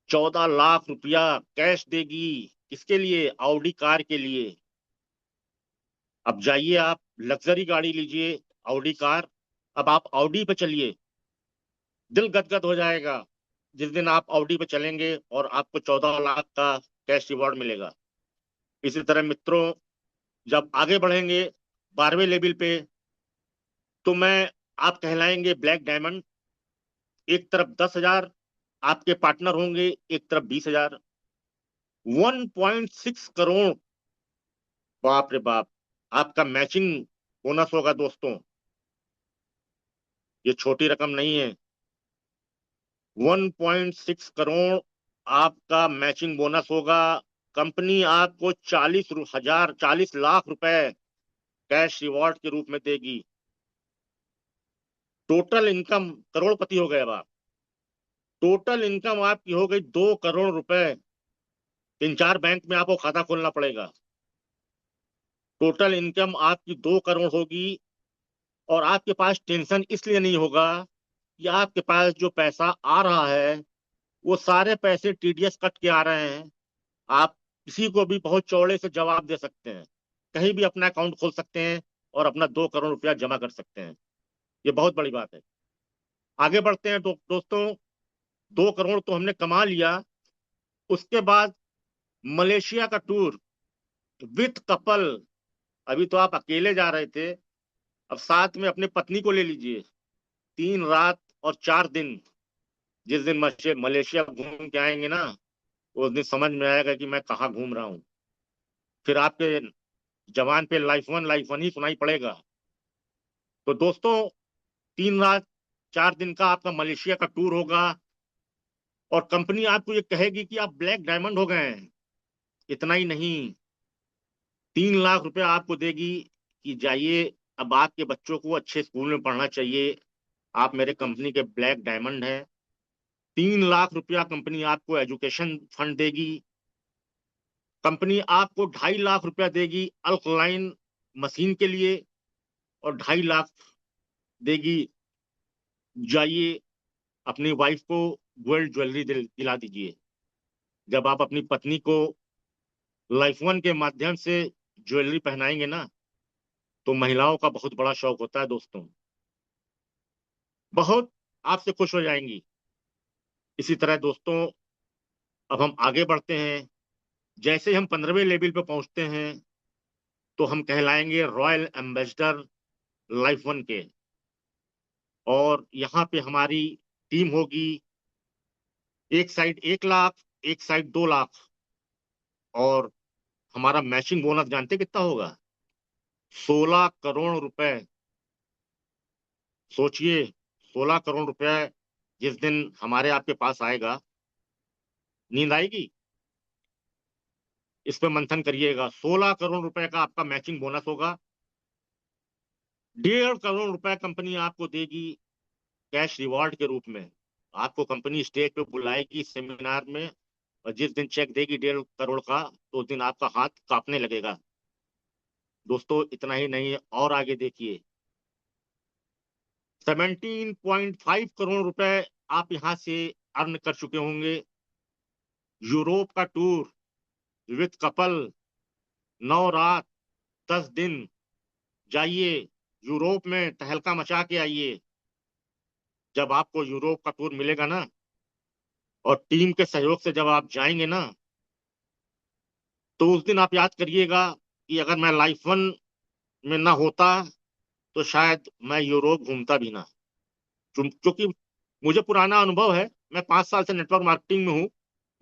14 लाख रुपया कैश देगी। किसके लिए? ऑडी कार के लिए। अब जाइए, आप लग्जरी गाड़ी लीजिए, ऑडी कार। अब आप ऑडी पे चलिए, दिल गदगद हो जाएगा जिस दिन आप ऑडी पे चलेंगे और आपको 14 लाख का कैश रिवॉर्ड मिलेगा। इसी तरह मित्रों, जब आगे बढ़ेंगे 12वें लेवल पे, तो मैं आप कहलाएंगे ब्लैक डायमंड। एक तरफ 10,000 आपके पार्टनर होंगे, एक तरफ 20,000। 1.6 करोड़, बाप रे बाप, आपका मैचिंग बोनस होगा दोस्तों। ये छोटी रकम नहीं है। 1.6 करोड़ आपका मैचिंग बोनस होगा। कंपनी आपको 40 लाख रुपए कैश रिवॉर्ड के रूप में देगी। टोटल इनकम, करोड़पति हो गए अब आप। टोटल इनकम आपकी हो गई 2 करोड़ रुपए। 3-4 बैंक में आपको खाता खोलना पड़ेगा। टोटल इनकम आपकी 2 करोड़ होगी। और आपके पास टेंशन इसलिए नहीं होगा कि आपके पास जो पैसा आ रहा है वो सारे पैसे टीडीएस कट के आ रहे हैं। आप किसी को भी बहुत चौड़े से जवाब दे सकते हैं, कहीं भी अपना अकाउंट खोल सकते हैं और अपना 2 करोड़ रुपया जमा कर सकते हैं। ये बहुत बड़ी बात है। आगे बढ़ते हैं दोस्तों, 2 करोड़ तो हमने कमा लिया। उसके बाद मलेशिया का टूर विथ कपल। अभी तो आप अकेले जा रहे थे, अब साथ में अपनी पत्नी को ले लीजिए। 3 रात और 4 दिन। जिस दिन मलेशिया घूम के आएंगे ना, उस दिन समझ में आएगा कि मैं कहाँ घूम रहा हूँ। फिर आपके जवान पे लाइफ वन ही सुनाई पड़ेगा। तो दोस्तों, 3 रात 4 दिन का आपका मलेशिया का टूर होगा, और कंपनी आपको ये कहेगी कि आप ब्लैक डायमंड हो गए हैं। इतना ही नहीं, 3 लाख रुपया आपको देगी कि जाइए, अब आपके बच्चों को अच्छे स्कूल में पढ़ना चाहिए, आप मेरे कंपनी के ब्लैक डायमंड हैं। 3 लाख रुपया कंपनी आपको एजुकेशन फंड देगी। कंपनी आपको 2.5 लाख रुपया देगी अल्कलाइन मशीन के लिए, और 2.5 लाख देगी, जाइए अपनी वाइफ को गोल्ड ज्वेलरी दिला दीजिए। जब आप अपनी पत्नी को लाइफ वन के माध्यम से ज्वेलरी पहनाएंगे ना, तो महिलाओं का बहुत बड़ा शौक होता है दोस्तों, बहुत आपसे खुश हो जाएंगी। इसी तरह दोस्तों, अब हम आगे बढ़ते हैं। जैसे ही हम 15वें लेवल पे पहुंचते हैं, तो हम कहलाएंगे रॉयल एम्बेसडर लाइफ वन के। और यहाँ पे हमारी टीम होगी, एक साइड 1 लाख, एक साइड 2 लाख। और हमारा मैचिंग बोनस जानते कितना होगा? 16 करोड़ रुपए। सोचिए, 16 करोड़ रुपए जिस दिन हमारे आपके पास आएगा, नींद आएगी? इस पे मंथन करिएगा। 16 करोड़ रुपए का आपका मैचिंग बोनस होगा। 1.5 करोड़ रुपए कंपनी आपको देगी कैश रिवॉर्ड के रूप में। आपको कंपनी स्टेज पे बुलाएगी सेमिनार में, और जिस दिन चेक देगी 1.5 करोड़ का, तो उस दिन आपका हाथ कांपने लगेगा। दोस्तों, इतना ही नहीं, और आगे देखिए। 17.5 करोड़ रुपए आप यहां से अर्न कर चुके होंगे। यूरोप का टूर विद कपल, 9 रात 10 दिन जाइए, यूरोप में तहलका मचा के आइए। जब आपको यूरोप का टूर मिलेगा ना, और टीम के सहयोग से जब आप जाएंगे ना, तो उस दिन आप याद करिएगा कि अगर मैं लाइफ वन में ना होता तो शायद मैं यूरोप घूमता भी ना। क्योंकि मुझे पुराना अनुभव है, मैं 5 साल से नेटवर्क मार्केटिंग में हूं।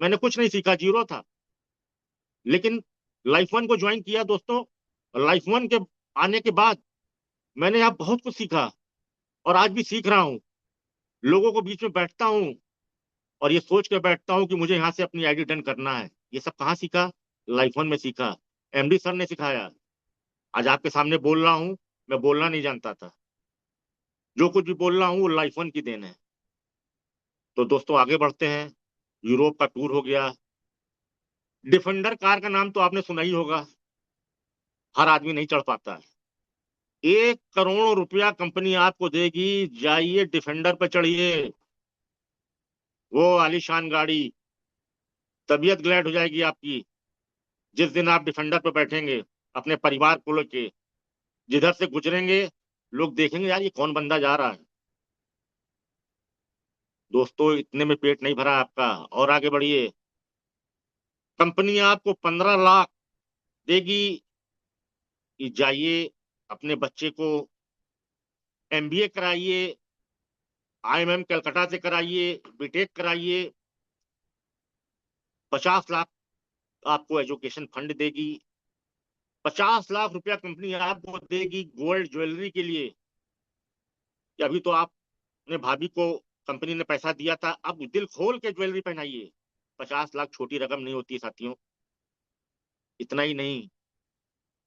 मैंने कुछ नहीं सीखा, जीरो था। लेकिन लाइफ वन को ज्वाइन किया दोस्तों। लाइफ वन के आने के बाद मैंने यहाँ बहुत कुछ सीखा, और आज भी सीख रहा हूँ। लोगों को बीच में बैठता हूँ और ये सोच के बैठता हूँ कि मुझे यहाँ से अपनी आईडी डन करना है। ये सब कहाँ सीखा? लाइफ वन में सीखा। एमडी सर ने सिखाया। आज आपके सामने बोल रहा हूँ। मैं बोलना नहीं जानता था। जो कुछ भी बोल रहा हूँ वो लाइफ वन की देन है। तो दोस्तों आगे बढ़ते हैं। यूरोप का टूर हो गया। डिफेंडर कार का नाम तो आपने सुना ही होगा। हर आदमी नहीं चढ़ पाता है। 1 करोड़ रुपया कंपनी आपको देगी, जाइए डिफेंडर पे चढ़िए। वो आलीशान गाड़ी, तबीयत ग्लैड हो जाएगी आपकी जिस दिन आप डिफेंडर पे बैठेंगे अपने परिवार को लेके। जिधर से गुजरेंगे लोग देखेंगे, यार ये कौन बंदा जा रहा है। दोस्तों इतने में पेट नहीं भरा आपका, और आगे बढ़िए। कंपनी आपको 15 लाख देगी कि जाइए अपने बच्चे को एमबीए कराइए, आईएमएम कलकत्ता से कराइए, बीटेक कराइए। 50 लाख आपको एजुकेशन फंड देगी। 50 लाख रुपया कंपनी आपको देगी गोल्ड ज्वेलरी के लिए, कि अभी तो आपने भाभी को कंपनी ने पैसा दिया था, अब दिल खोल के ज्वेलरी पहनाइए। 50 लाख छोटी रकम नहीं होती साथियों। इतना ही नहीं,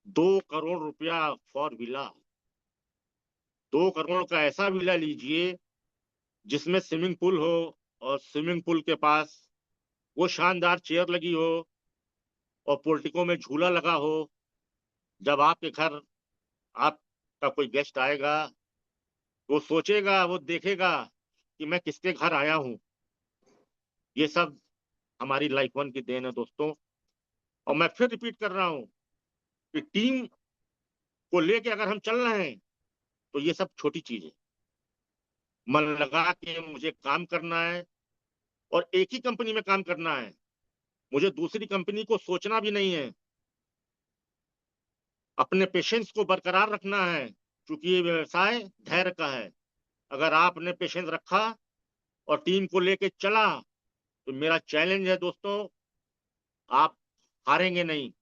2 करोड़ रुपया फॉर विला। 2 करोड़ का ऐसा विला लीजिए जिसमें स्विमिंग पूल हो, और स्विमिंग पूल के पास वो शानदार चेयर लगी हो, और पोर्टिको में झूला लगा हो। जब आपके घर आपका कोई गेस्ट आएगा, वो सोचेगा, वो देखेगा कि मैं किसके घर आया हूं। ये सब हमारी लाइफ वन की देन है दोस्तों। और मैं फिर रिपीट कर रहा हूं कि टीम को लेके अगर हम चल रहे हैं तो ये सब छोटी चीज है। मन लगा के मुझे काम करना है, और एक ही कंपनी में काम करना है। मुझे दूसरी कंपनी को सोचना भी नहीं है। अपने पेशेंस को बरकरार रखना है, क्योंकि ये व्यवसाय धैर्य का है। अगर आपने पेशेंस रखा और टीम को लेके चला, तो मेरा चैलेंज है दोस्तों, आप हारेंगे नहीं।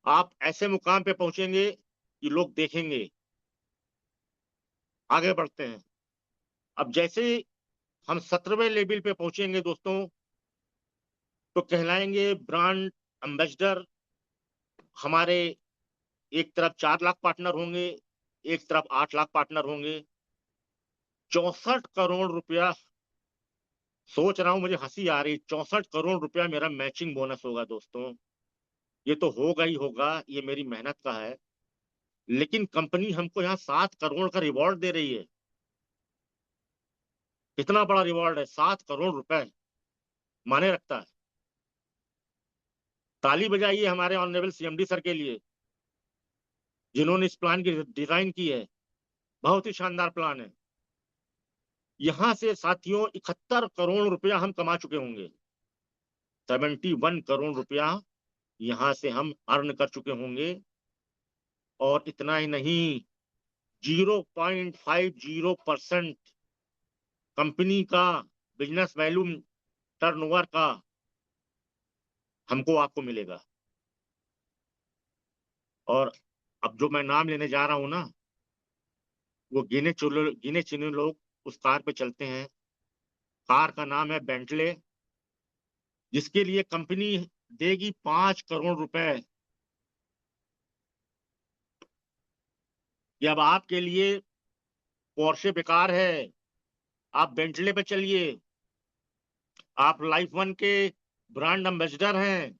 आप ऐसे मुकाम पे पहुंचेंगे कि लोग देखेंगे। आगे बढ़ते हैं। अब जैसे ही हम 17वें लेवल पे पहुंचेंगे दोस्तों, तो कहलाएंगे ब्रांड एम्बेसडर। हमारे एक तरफ 4 लाख पार्टनर होंगे, एक तरफ 8 लाख पार्टनर होंगे। 64 करोड़ रुपया। सोच रहा हूं, मुझे हंसी आ रही। 64 करोड़ रुपया मेरा मैचिंग बोनस होगा दोस्तों। ये तो होगा ही होगा, ये मेरी मेहनत का है। लेकिन कंपनी हमको यहाँ 7 करोड़ का रिवॉर्ड दे रही है। कितना बड़ा रिवॉर्ड है, 7 करोड़ रुपए माने रखता है। ताली बजाइए हमारे ऑनरेबल सीएमडी सर के लिए, जिन्होंने इस प्लान की डिजाइन की है। बहुत ही शानदार प्लान है। यहां से साथियों 71 करोड़ रुपया हम कमा चुके होंगे। 71 करोड़ रुपया यहां से हम अर्न कर चुके होंगे। और इतना ही नहीं, 0.50% कंपनी का बिजनेस वैल्यू टर्नओवर का हमको आपको मिलेगा। और अब जो मैं नाम लेने जा रहा हूं ना, वो गिने चुने लोग उस कार पे चलते हैं। कार का नाम है बेंटले, जिसके लिए कंपनी देगी 5 करोड़ रुपए। कि अब आपके लिए पोर्शे बेकार है, आप बेंटले पे चलिए। आप लाइफ वन के ब्रांड एम्बेसडर हैं।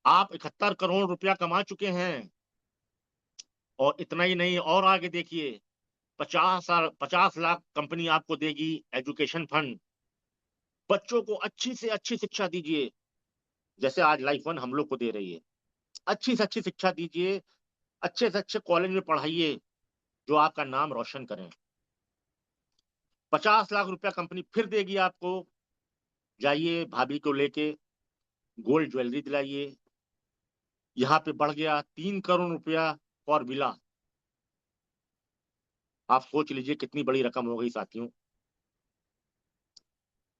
आप 71 करोड़ रुपया कमा चुके हैं। और इतना ही नहीं, और आगे देखिए, 50 लाख कंपनी आपको देगी एजुकेशन फंड। बच्चों को अच्छी से अच्छी शिक्षा दीजिए, जैसे आज लाइफ वन हम लोग को दे रही है। अच्छी से अच्छी शिक्षा दीजिए, अच्छे से अच्छे कॉलेज में पढ़ाइए जो आपका नाम रोशन करें। 50 लाख रुपया कंपनी फिर देगी आपको। जाइए भाभी को लेके गोल्ड ज्वेलरी दिलाइए। यहाँ पे बढ़ गया 3 करोड़ रुपया फॉर विला। आप सोच लीजिए कितनी बड़ी रकम हो गई साथियों।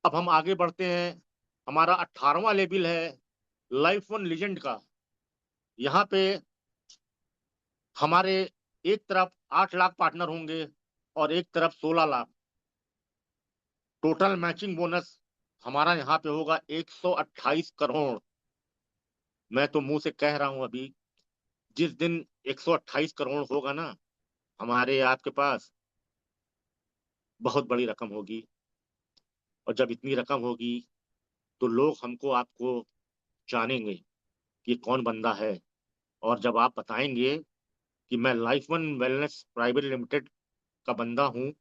अब हम आगे बढ़ते हैं। हमारा 18वां लेवल है लाइफ वन लीजेंड का। यहाँ पे हमारे एक तरफ 8 लाख पार्टनर होंगे और एक तरफ 16 लाख। टोटल मैचिंग बोनस हमारा यहाँ पे होगा 128 करोड़। मैं तो मुंह से कह रहा हूं अभी, जिस दिन 128 करोड़ होगा ना हमारे आपके पास, बहुत बड़ी रकम होगी। और जब इतनी रकम होगी तो लोग हमको आपको जानेंगे कि कौन बंदा है। और जब आप बताएंगे कि मैं life one wellness private limited का बंदा हूं,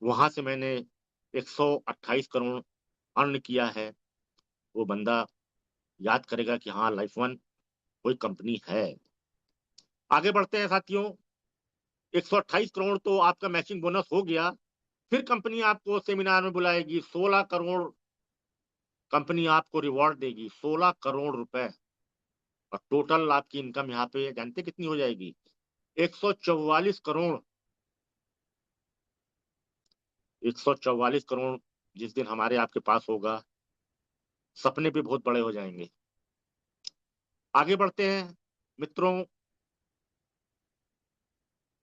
वहां से मैंने 128 करोड़ अर्न किया है, वो बंदा याद करेगा कि हाँ लाइफ वन कोई कंपनी है। आगे बढ़ते हैं साथियों। 128 करोड़ तो आपका मैचिंग बोनस हो गया। फिर कंपनी आपको सेमिनार में बुलाएगी, 16 करोड़ कंपनी आपको रिवॉर्ड देगी, 16 करोड़ रुपए। और टोटल आपकी इनकम यहाँ पे जानते कितनी हो जाएगी? 144 करोड़। 144 करोड़ जिस दिन हमारे आपके पास होगा, सपने भी बहुत बड़े हो जाएंगे। आगे बढ़ते हैं मित्रों।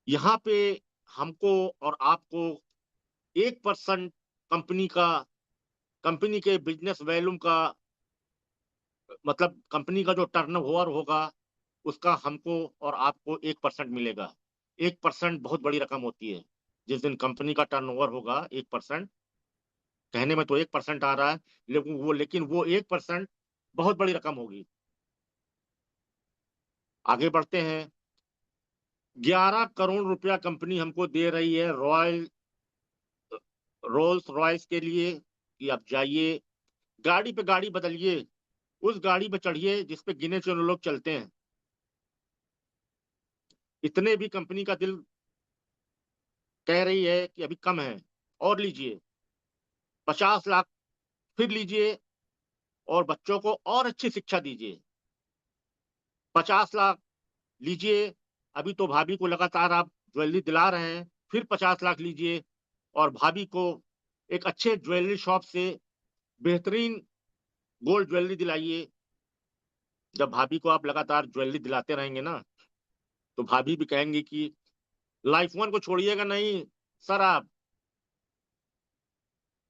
यहाँ पे हमको और आपको 1% कंपनी का, कंपनी के बिजनेस वैल्यूम का, मतलब कंपनी का जो टर्नओवर होगा उसका हमको और आपको 1% मिलेगा। 1% बहुत बड़ी रकम होती है। जिस दिन कंपनी का टर्नओवर होगा 1%, कहने में तो 1% आ रहा है, लेकिन वो 1% बहुत बड़ी रकम होगी। आगे बढ़ते हैं। 11 करोड़ रुपया कंपनी हमको दे रही है रोल्स रॉयस के लिए कि आप जाइए गाड़ी पे गाड़ी बदलिए, उस गाड़ी पे चढ़िए जिस पे गिने चुने लोग चलते हैं। इतने भी कंपनी का दिल कह रही है कि अभी कम है, और लीजिए 50 लाख फिर लीजिए और बच्चों को और अच्छी शिक्षा दीजिए। 50 लाख लीजिए। अभी तो भाभी को लगातार आप ज्वेलरी दिला रहे हैं, फिर 50 लाख लीजिए और भाभी को एक अच्छे ज्वेलरी शॉप से बेहतरीन गोल्ड ज्वेलरी दिलाइए। जब भाभी को आप लगातार ज्वेलरी दिलाते रहेंगे ना, तो भाभी भी कहेंगे कि लाइफ वन को छोड़िएगा नहीं सर, आप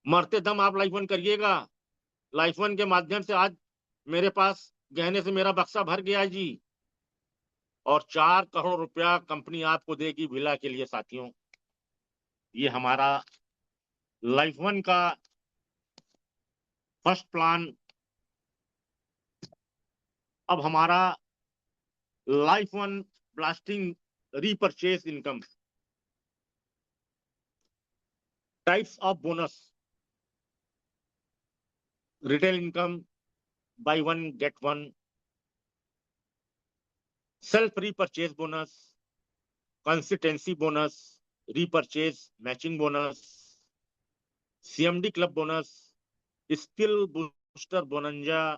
मरते दम आप लाइफ वन करिएगा। लाइफ वन के माध्यम से आज मेरे पास गहने से मेरा बक्सा भर गया है जी। और 4 करोड़ रुपया कंपनी आपको देगी विला के लिए साथियों। ये हमारा लाइफ वन का फर्स्ट प्लान। अब हमारा Life One blasting repurchase income. Types of bonus. Retail income, buy one get one. Self repurchase bonus, consistency bonus, repurchase matching bonus, CMD club bonus, skill booster bonanza,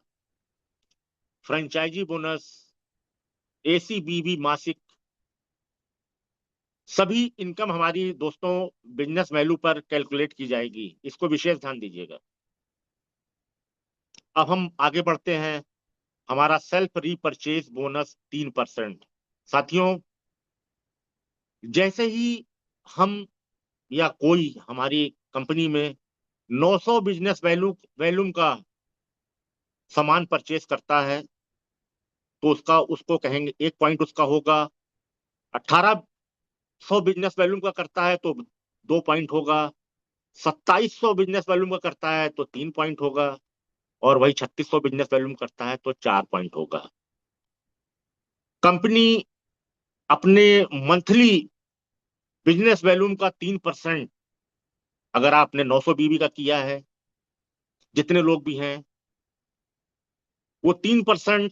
franchisee bonus, ACBB मासिक। सभी इनकम हमारी दोस्तों बिजनेस वैल्यू पर कैलकुलेट की जाएगी, इसको विशेष ध्यान दीजिएगा। अब हम आगे बढ़ते हैं। हमारा सेल्फ रीपरचेज बोनस 3%। साथियों, जैसे ही हम या कोई हमारी कंपनी में 900 बिजनेस वैल्यूम का सामान परचेज करता है, तो उसको कहेंगे 1 पॉइंट उसका होगा। 1800 बिजनेस वैल्यूम का करता है तो 2 पॉइंट होगा। 2700 बिजनेस वॉल्यूम का करता है तो 3 पॉइंट होगा। और वही 3600 बिजनेस वॉल्यूम करता है तो 4 पॉइंट होगा। कंपनी अपने मंथली बिजनेस वॉल्यूम का 3% अगर आपने 900 बीबी का किया है, जितने लोग भी हैं, वो 3%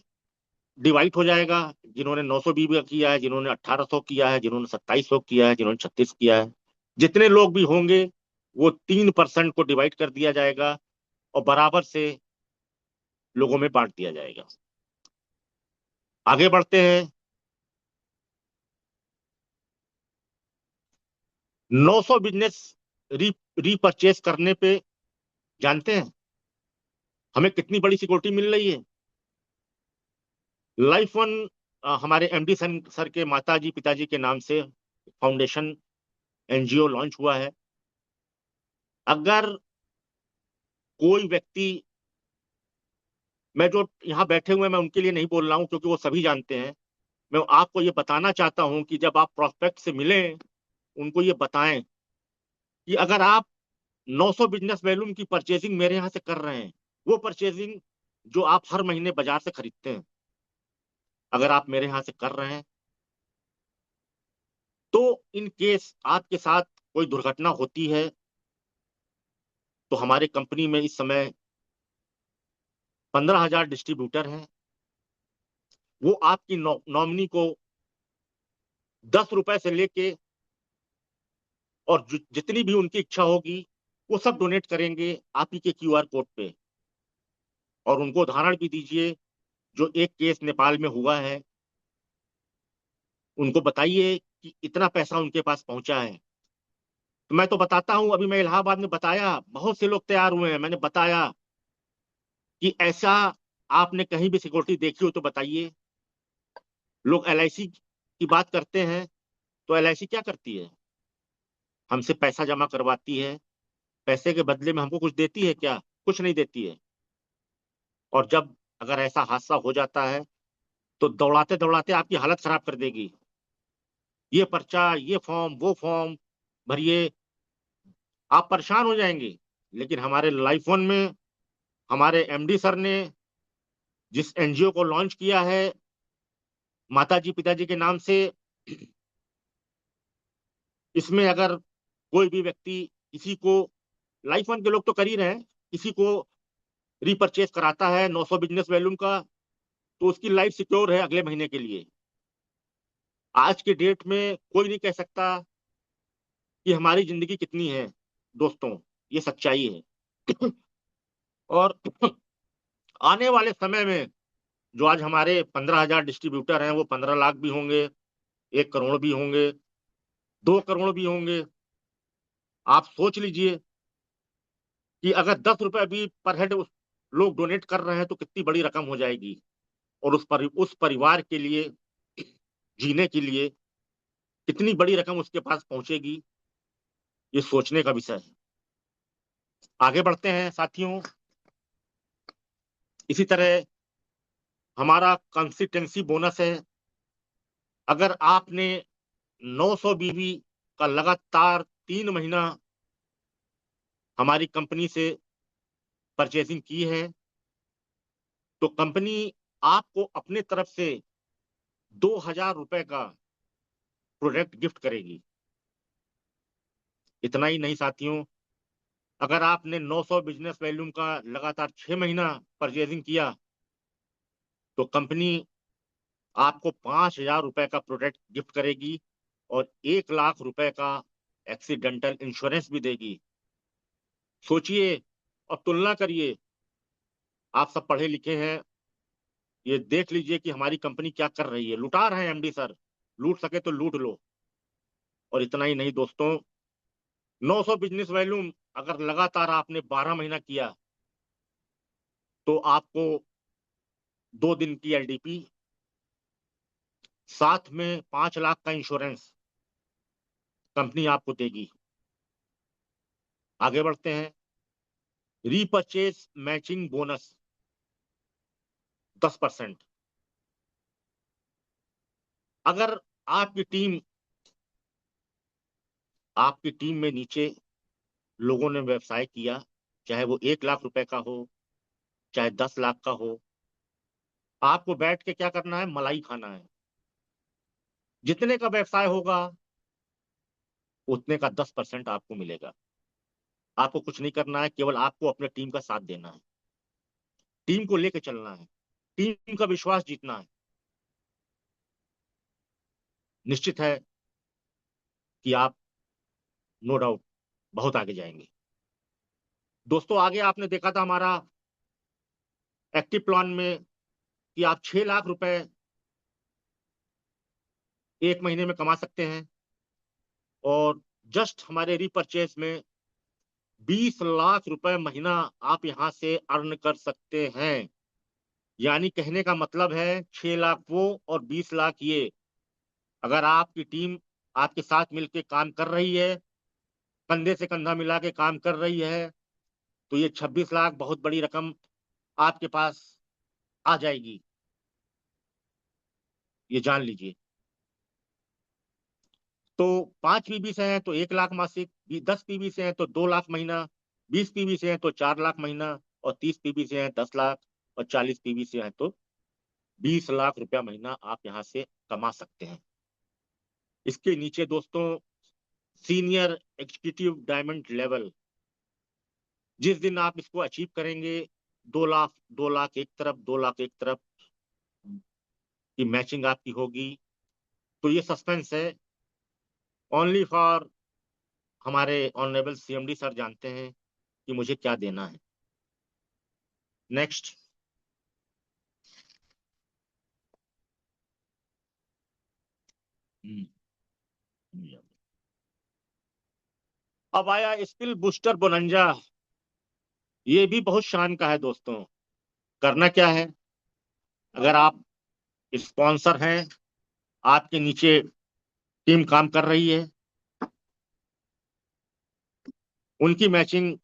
डिवाइड हो जाएगा। जिन्होंने 900 बीबी का किया है, जिन्होंने 1800 किया है, जिन्होंने 2700 किया है, जिन्होंने 36 किया है, जितने लोग भी होंगे वो 3% को डिवाइड कर दिया जाएगा और बराबर से लोगों में बांट दिया जाएगा। आगे बढ़ते हैं। 900 बिजनेस रीपरचेस करने पे जानते हैं हमें कितनी बड़ी सिक्योरिटी मिल रही है? लाइफ वन हमारे एमडी सर के माताजी पिताजी के नाम से फाउंडेशन एनजीओ लॉन्च हुआ है। अगर कोई व्यक्ति, मैं जो यहाँ बैठे हुए हैं मैं उनके लिए नहीं बोल रहा हूँ क्योंकि वो सभी जानते हैं, मैं आपको ये बताना चाहता हूँ कि जब आप प्रोस्पेक्ट से मिलें उनको ये बताएं कि अगर आप 900 बिजनेस वॉल्यूम की परचेजिंग मेरे यहाँ से कर रहे हैं, वो परचेजिंग जो आप हर महीने बाजार से खरीदते हैं, अगर आप मेरे यहाँ से कर रहे हैं, तो इन केस आपके साथ कोई दुर्घटना होती है तो हमारे कंपनी में इस समय 15,000 डिस्ट्रीब्यूटर हैं। वो आपकी नॉमिनी को 10 रुपए से लेके और जितनी भी उनकी इच्छा होगी वो सब डोनेट करेंगे आप ही के क्यूआर कोड पे। और उनको उदाहरण भी दीजिए, जो एक केस नेपाल में हुआ है, उनको बताइए कि इतना पैसा उनके पास पहुंचा है। तो मैं तो बताता हूं, अभी मैं इलाहाबाद में बताया, बहुत से लोग तैयार हुए हैं, मैंने बताया कि ऐसा आपने कहीं भी सिक्योरिटी देखी हो तो बताइए। लोग एलआईसी की बात करते हैं, तो एलआईसी क्या करती है? हमसे पैसा जमा करवाती है, पैसे के बदले में हमको कुछ देती है क्या? कुछ नहीं देती है। और जब अगर ऐसा हादसा हो जाता है तो दौड़ाते दौड़ाते आपकी हालत खराब कर देगी। ये पर्चा, ये फॉर्म, वो फॉर्म भरिए, आप परेशान हो जाएंगे। लेकिन हमारे लाइफ वन में हमारे एमडी सर ने जिस एनजीओ को लॉन्च किया है माताजी पिताजी के नाम से, इसमें अगर कोई भी व्यक्ति किसी को, लाइफ वन के लोग तो कर ही रहे हैं, किसी को रीपरचेस कराता है 900 बिजनेस वॉल्यूम का, तो उसकी लाइफ सिक्योर है अगले महीने के लिए। आज के डेट में कोई नहीं कह सकता कि हमारी जिंदगी कितनी है दोस्तों, ये सच्चाई है। और आने वाले समय में जो आज हमारे 15,000 डिस्ट्रीब्यूटर हैं वो 15 लाख भी होंगे, 1 करोड़ भी होंगे, 2 करोड़ भी होंगे। आप सोच लीजिए कि अगर 10 रुपए भी पर हेड लोग डोनेट कर रहे हैं तो कितनी बड़ी रकम हो जाएगी। और उस परिवार के लिए जीने के लिए कितनी बड़ी रकम उसके पास पहुंचेगी, ये सोचने का विषय है। आगे बढ़ते हैं साथियों। इसी तरह हमारा कंसिस्टेंसी बोनस है। अगर आपने 900 बीबी का लगातार 3 महीना हमारी कंपनी से परचेसिंग की है तो कंपनी आपको अपने तरफ से 2,000 रुपए का प्रोडक्ट गिफ्ट करेगी। इतना ही नहीं साथियों, अगर आपने 900 बिजनेस वॉल्यूम का लगातार 6 महीना परचेजिंग किया तो कंपनी आपको 5,000 रुपए का प्रोडक्ट गिफ्ट करेगी और 1 लाख रुपए का एक्सीडेंटल इंश्योरेंस भी देगी। सोचिए और तुलना करिए। आप सब पढ़े लिखे हैं, ये देख लीजिए कि हमारी कंपनी क्या कर रही है। लुटा रहे हैं एमडी सर, लूट सके तो लूट लो। और इतना ही नहीं दोस्तों, 900 बिजनेस वॉल्यूम अगर लगातार आपने 12 महीना किया तो आपको 2 दिन की एलडीपी, साथ में 5 लाख का इंश्योरेंस कंपनी आपको देगी। आगे बढ़ते हैं। Repurchase matching bonus 10%। अगर आपकी टीम में नीचे लोगों ने व्यवसाय किया, चाहे वो 1 लाख रुपए का हो, चाहे 10 लाख का हो, आपको बैठ के क्या करना है? मलाई खाना है। जितने का व्यवसाय होगा उतने का 10% आपको मिलेगा। आपको कुछ नहीं करना है, केवल आपको अपने टीम का साथ देना है, टीम को लेकर चलना है, टीम का विश्वास जीतना है। निश्चित है कि आप नो डाउट बहुत आगे जाएंगे। दोस्तों, आगे आपने देखा था हमारा एक्टिव प्लान में कि आप 6 लाख रुपए एक महीने में कमा सकते हैं, और जस्ट हमारे रिपर्चेस में 20 लाख रुपए महीना आप यहां से अर्न कर सकते हैं। यानी कहने का मतलब है 6 लाख वो और 20 लाख ये। अगर आपकी टीम आपके साथ मिलकर काम कर रही है, कंधे से कंधा मिला के काम कर रही है, तो ये 26 लाख बहुत बड़ी रकम आपके पास आ जाएगी, ये जान लीजिए। तो 5 पीबी से हैं तो 1 लाख मासिक, 10 पीबी से हैं तो 2 लाख महीना, 20 पीबी से हैं तो 4 लाख महीना, और 30 पीबी से हैं 10 लाख, और 40 पीबी से हैं तो 20 लाख रुपया महीना आप यहां से कमा सकते हैं। इसके नीचे दोस्तों, सीनियर एग्जीक्यूटिव डायमंड लेवल, जिस दिन आप इसको अचीव करेंगे, 2 लाख, 2 लाख एक तरफ, 2 लाख एक तरफ की मैचिंग आपकी होगी। तो ये सस्पेंस है, ओनली फॉर हमारे ऑनरेबल सीएमडी सर जानते हैं कि मुझे क्या देना है। नेक्स्ट। अब आया स्किल बूस्टर बोनंजा। ये भी बहुत शान का है दोस्तों। करना क्या है, अगर आप स्पॉन्सर हैं, आपके नीचे टीम काम कर रही है, उनकी मैचिंग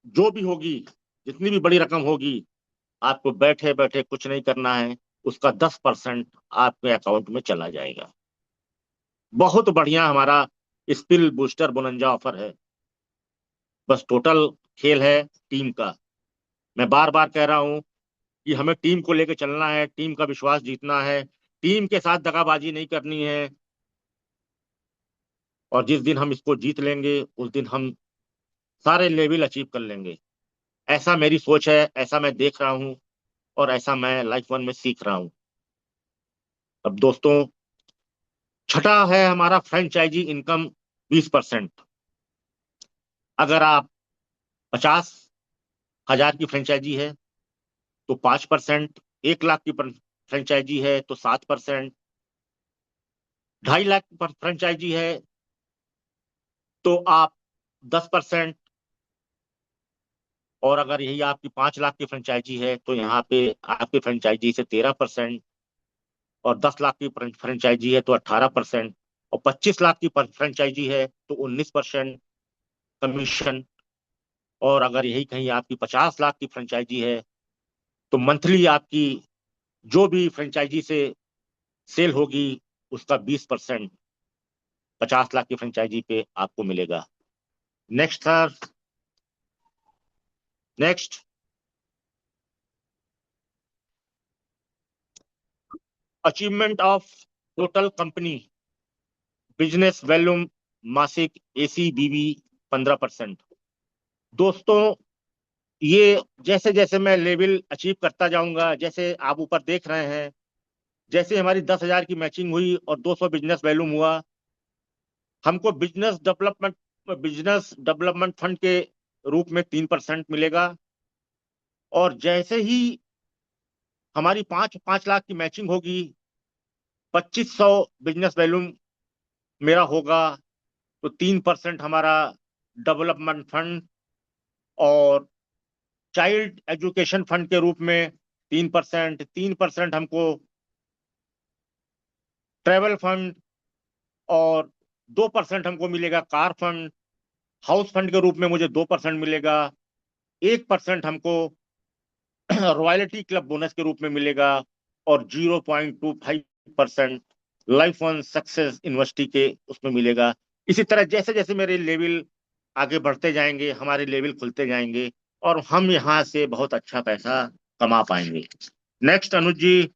जो भी होगी, जितनी भी बड़ी रकम होगी, आपको बैठे बैठे कुछ नहीं करना है, उसका 10% आपके अकाउंट में चला जाएगा। बहुत बढ़िया हमारा स्किल बूस्टर बोनंजा ऑफर है। बस टोटल खेल है टीम का। मैं बार बार कह रहा हूं कि हमें टीम को लेकर चलना है, टीम का विश्वास जीतना है, टीम के साथ दगाबाजी नहीं करनी है। और जिस दिन हम इसको जीत लेंगे, उस दिन हम सारे लेवल अचीव कर लेंगे। ऐसा मेरी सोच है, ऐसा मैं देख रहा हूं, और ऐसा मैं लाइफ वन में सीख रहा हूं। अब दोस्तों, छठा है हमारा फ्रेंचाइजी इनकम 20%। अगर आप 50,000 की फ्रेंचाइजी है तो 5%, 1 लाख की फ्रेंचाइजी है तो 7%, 2.5 लाख पर फ्रेंचाइजी है तो आप 10%, और अगर यही आपकी 5 लाख की फ्रेंचाइजी है तो यहाँ पे आपकी फ्रेंचाइजी से 13%, और 10 लाख की फ्रेंचाइजी है तो 18%, और 25 लाख की फ्रेंचाइजी है तो 19% कमीशन, और अगर यही कहीं आपकी 50 लाख की फ्रेंचाइजी है तो मंथली आपकी जो भी फ्रेंचाइजी से सेल होगी, उसका 20% 50 लाख की फ्रेंचाइजी पे आपको मिलेगा। Next sir, next. Achievement of total company business volume मासिक ACBB 15%। दोस्तों, ये जैसे जैसे मैं लेवल अचीव करता जाऊंगा, जैसे आप ऊपर देख रहे हैं, जैसे हमारी 10,000 की मैचिंग हुई और 200 बिजनेस वैल्यूम हुआ, हमको बिजनेस डेवलपमेंट फंड के रूप में 3% मिलेगा। और जैसे ही हमारी 5 5 लाख की मैचिंग होगी, 2500 बिजनेस वैल्यूम मेरा होगा, तो 3% हमारा डेवलपमेंट फंड, और चाइल्ड एजुकेशन फंड के रूप में 3%, 3% हमको ट्रेवल फंड, और 2% हमको मिलेगा कार फंड। हाउस फंड के रूप में मुझे 2% मिलेगा। 1% हमको रॉयल्टी क्लब बोनस के रूप में मिलेगा, और 0.25% लाइफ वन सक्सेस यूनिवर्सिटी के उसमें मिलेगा। इसी तरह जैसे जैसे मेरे लेवल आगे बढ़ते जाएंगे, हमारे लेवल खुलते जाएंगे, और हम यहाँ से बहुत अच्छा पैसा कमा पाएंगे। Next Anuj ji.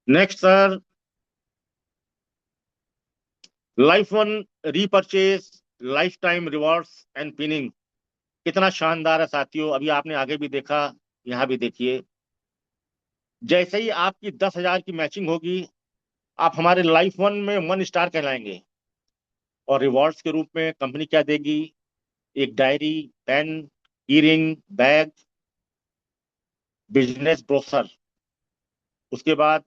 Next sir, life one repurchase lifetime rewards and pinning. कितना शानदार है साथियों, अभी आपने आगे भी देखा, यहाँ भी देखिए। जैसे ही आपकी 10,000 की मैचिंग होगी, आप हमारे लाइफ वन में 1 स्टार कहलाएंगे। और रिवॉर्ड्स के रूप में कंपनी क्या देगी? एक डायरी, पेन, ई रिंग, बैग, बिजनेस ब्रोशर। उसके बाद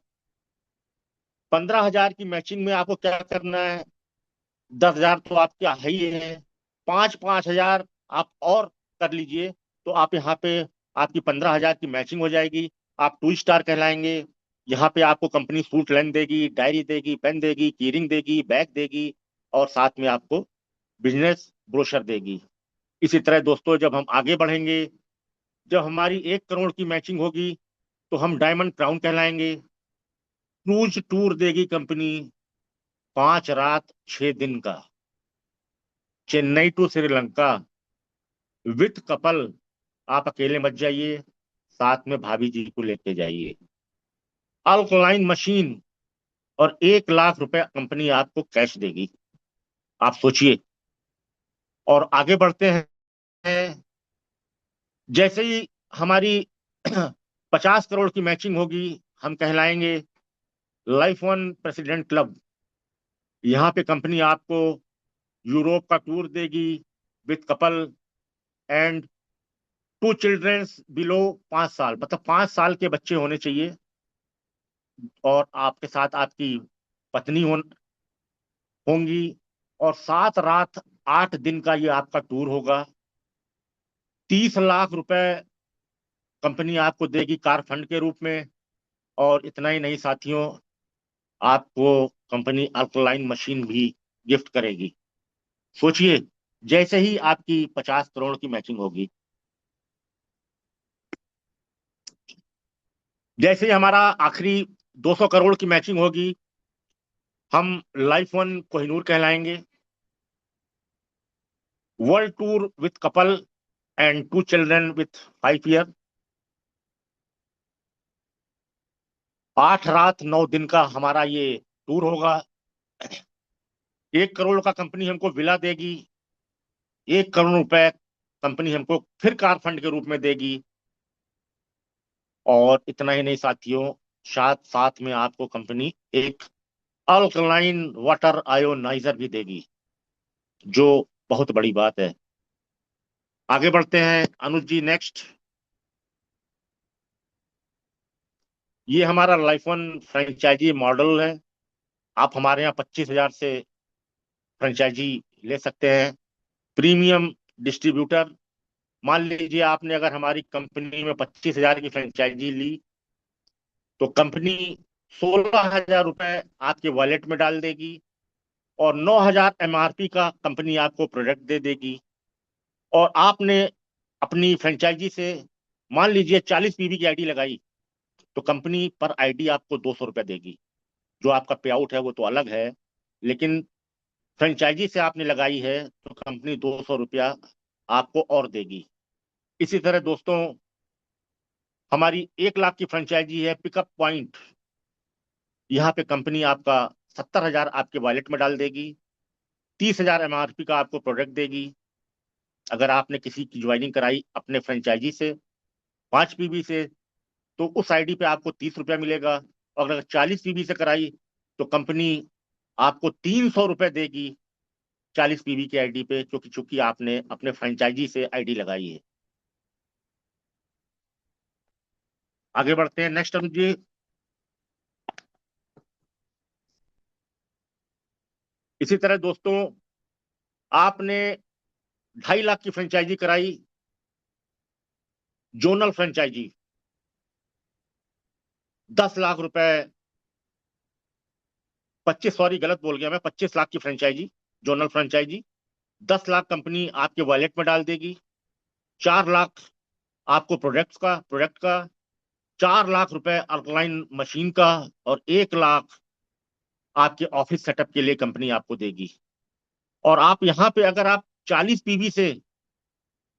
15,000 की मैचिंग में आपको क्या करना है? 10,000 तो आपके है ही है, 5,000 आप और कर लीजिए, तो आप यहाँ पे आपकी 15,000 की मैचिंग हो जाएगी। आप 2 स्टार कहलाएंगे। यहाँ पे आपको कंपनी सूट लेन देगी, डायरी देगी, पेन देगी, कीरिंग देगी, बैग देगी, और साथ में आपको बिजनेस ब्रोशर देगी। इसी तरह दोस्तों, जब हम आगे बढ़ेंगे, जब हमारी 1 करोड़ की मैचिंग होगी, तो हम डायमंड क्राउन कहलाएंगे। क्रूज टूर देगी कंपनी, 5 रात 6 दिन का, Chennai to Sri Lanka, with couple. आप अकेले मत जाइए, साथ में भाभी जी को लेके जाइए। अल्कलाइन मशीन, और 1 लाख रुपए कंपनी आपको कैश देगी। आप सोचिए। और आगे बढ़ते हैं। जैसे ही हमारी 50 करोड़ की मैचिंग होगी, हम कहलाएंगे लाइफ वन प्रेसिडेंट क्लब। यहाँ पे कंपनी आपको यूरोप का टूर देगी, with couple, and 2 childrens below 5 साल, मतलब 5 साल के बच्चे होने चाहिए, और आपके साथ आपकी पत्नी होंगी। और 7 रात 8 दिन का ये आपका टूर होगा। 30 लाख रुपए कंपनी आपको देगी कार फंड के रूप में। और इतना ही नहीं साथियों, आपको कंपनी अल्कलाइन मशीन भी गिफ्ट करेगी। सोचिए, जैसे ही आपकी 50 करोड़ की मैचिंग होगी, जैसे ही हमारा आखिरी 200 करोड़ की मैचिंग होगी, हम लाइफ वन कोहिनूर कहलाएंगे। World tour with couple and 2 children with 5 year. 8 रात 9 दिन का हमारा ये टूर होगा। 1 करोड़ का कंपनी हमको विला देगी। 1 करोड़ रुपए कंपनी हमको फिर कार फंड के रूप में देगी। और इतना ही नहीं साथियों, साथ साथ में आपको कंपनी एक अल्कलाइन वाटर आयोनाइजर भी देगी, जो बहुत बड़ी बात है। आगे बढ़ते हैं अनुज जी, नेक्स्ट। ये हमारा लाइफ वन फ्रेंचाइजी मॉडल है। आप हमारे यहाँ 25,000 से फ्रेंचाइजी ले सकते हैं। प्रीमियम डिस्ट्रीब्यूटर, मान लीजिए आपने अगर हमारी कंपनी में 25,000 की फ्रेंचाइजी ली, तो कंपनी 16,000 रुपए आपके वॉलेट में डाल देगी, और 9,000 एमआरपी का कंपनी आपको प्रोडक्ट दे देगी। और आपने अपनी फ्रेंचाइजी से मान लीजिए 40 पीवी की आईडी लगाई, तो कंपनी पर आईडी आपको 200 रुपये देगी। जो आपका पे आउट है वो तो अलग है, लेकिन फ्रेंचाइजी से आपने लगाई है, तो कंपनी 200 रुपया आपको और देगी। इसी तरह दोस्तों, हमारी 1 लाख की फ्रेंचाइजी है पिकअप पॉइंट। यहाँ पे कंपनी आपका 70,000 आपके वॉलेट में डाल देगी। 30,000 एमआरपी का आपको प्रोडक्ट देगी। अगर आपने किसी की ज्वाइनिंग कराई अपने फ्रेंचाइजी से 5 पीबी से, तो उस आईडी पे आपको 30 रुपया मिलेगा। और अगर 40 पीबी से कराई, तो कंपनी आपको 300 रुपये देगी 40 पीबी की आईडी पे, क्योंकि चूंकि आपने अपने फ्रेंचाइजी से आईडी लगाई है। आगे बढ़ते हैं, नेक्स्ट अनुज जी। इसी तरह दोस्तों, आपने 2.5 लाख की फ्रेंचाइजी कराई, जोनल फ्रेंचाइजी। 10 लाख रुपए, 25, सॉरी गलत बोल गया मैं, 25 लाख की franchise, zonal franchise. 10 lakh company आपके वॉलेट में डाल देगी। 4 लाख आपको प्रोडक्ट का 4 लाख रुपए अल्कलाइन मशीन का, और 1 लाख आपके ऑफिस सेटअप के लिए कंपनी आपको देगी। और आप यहाँ पे अगर आप 40 पीबी से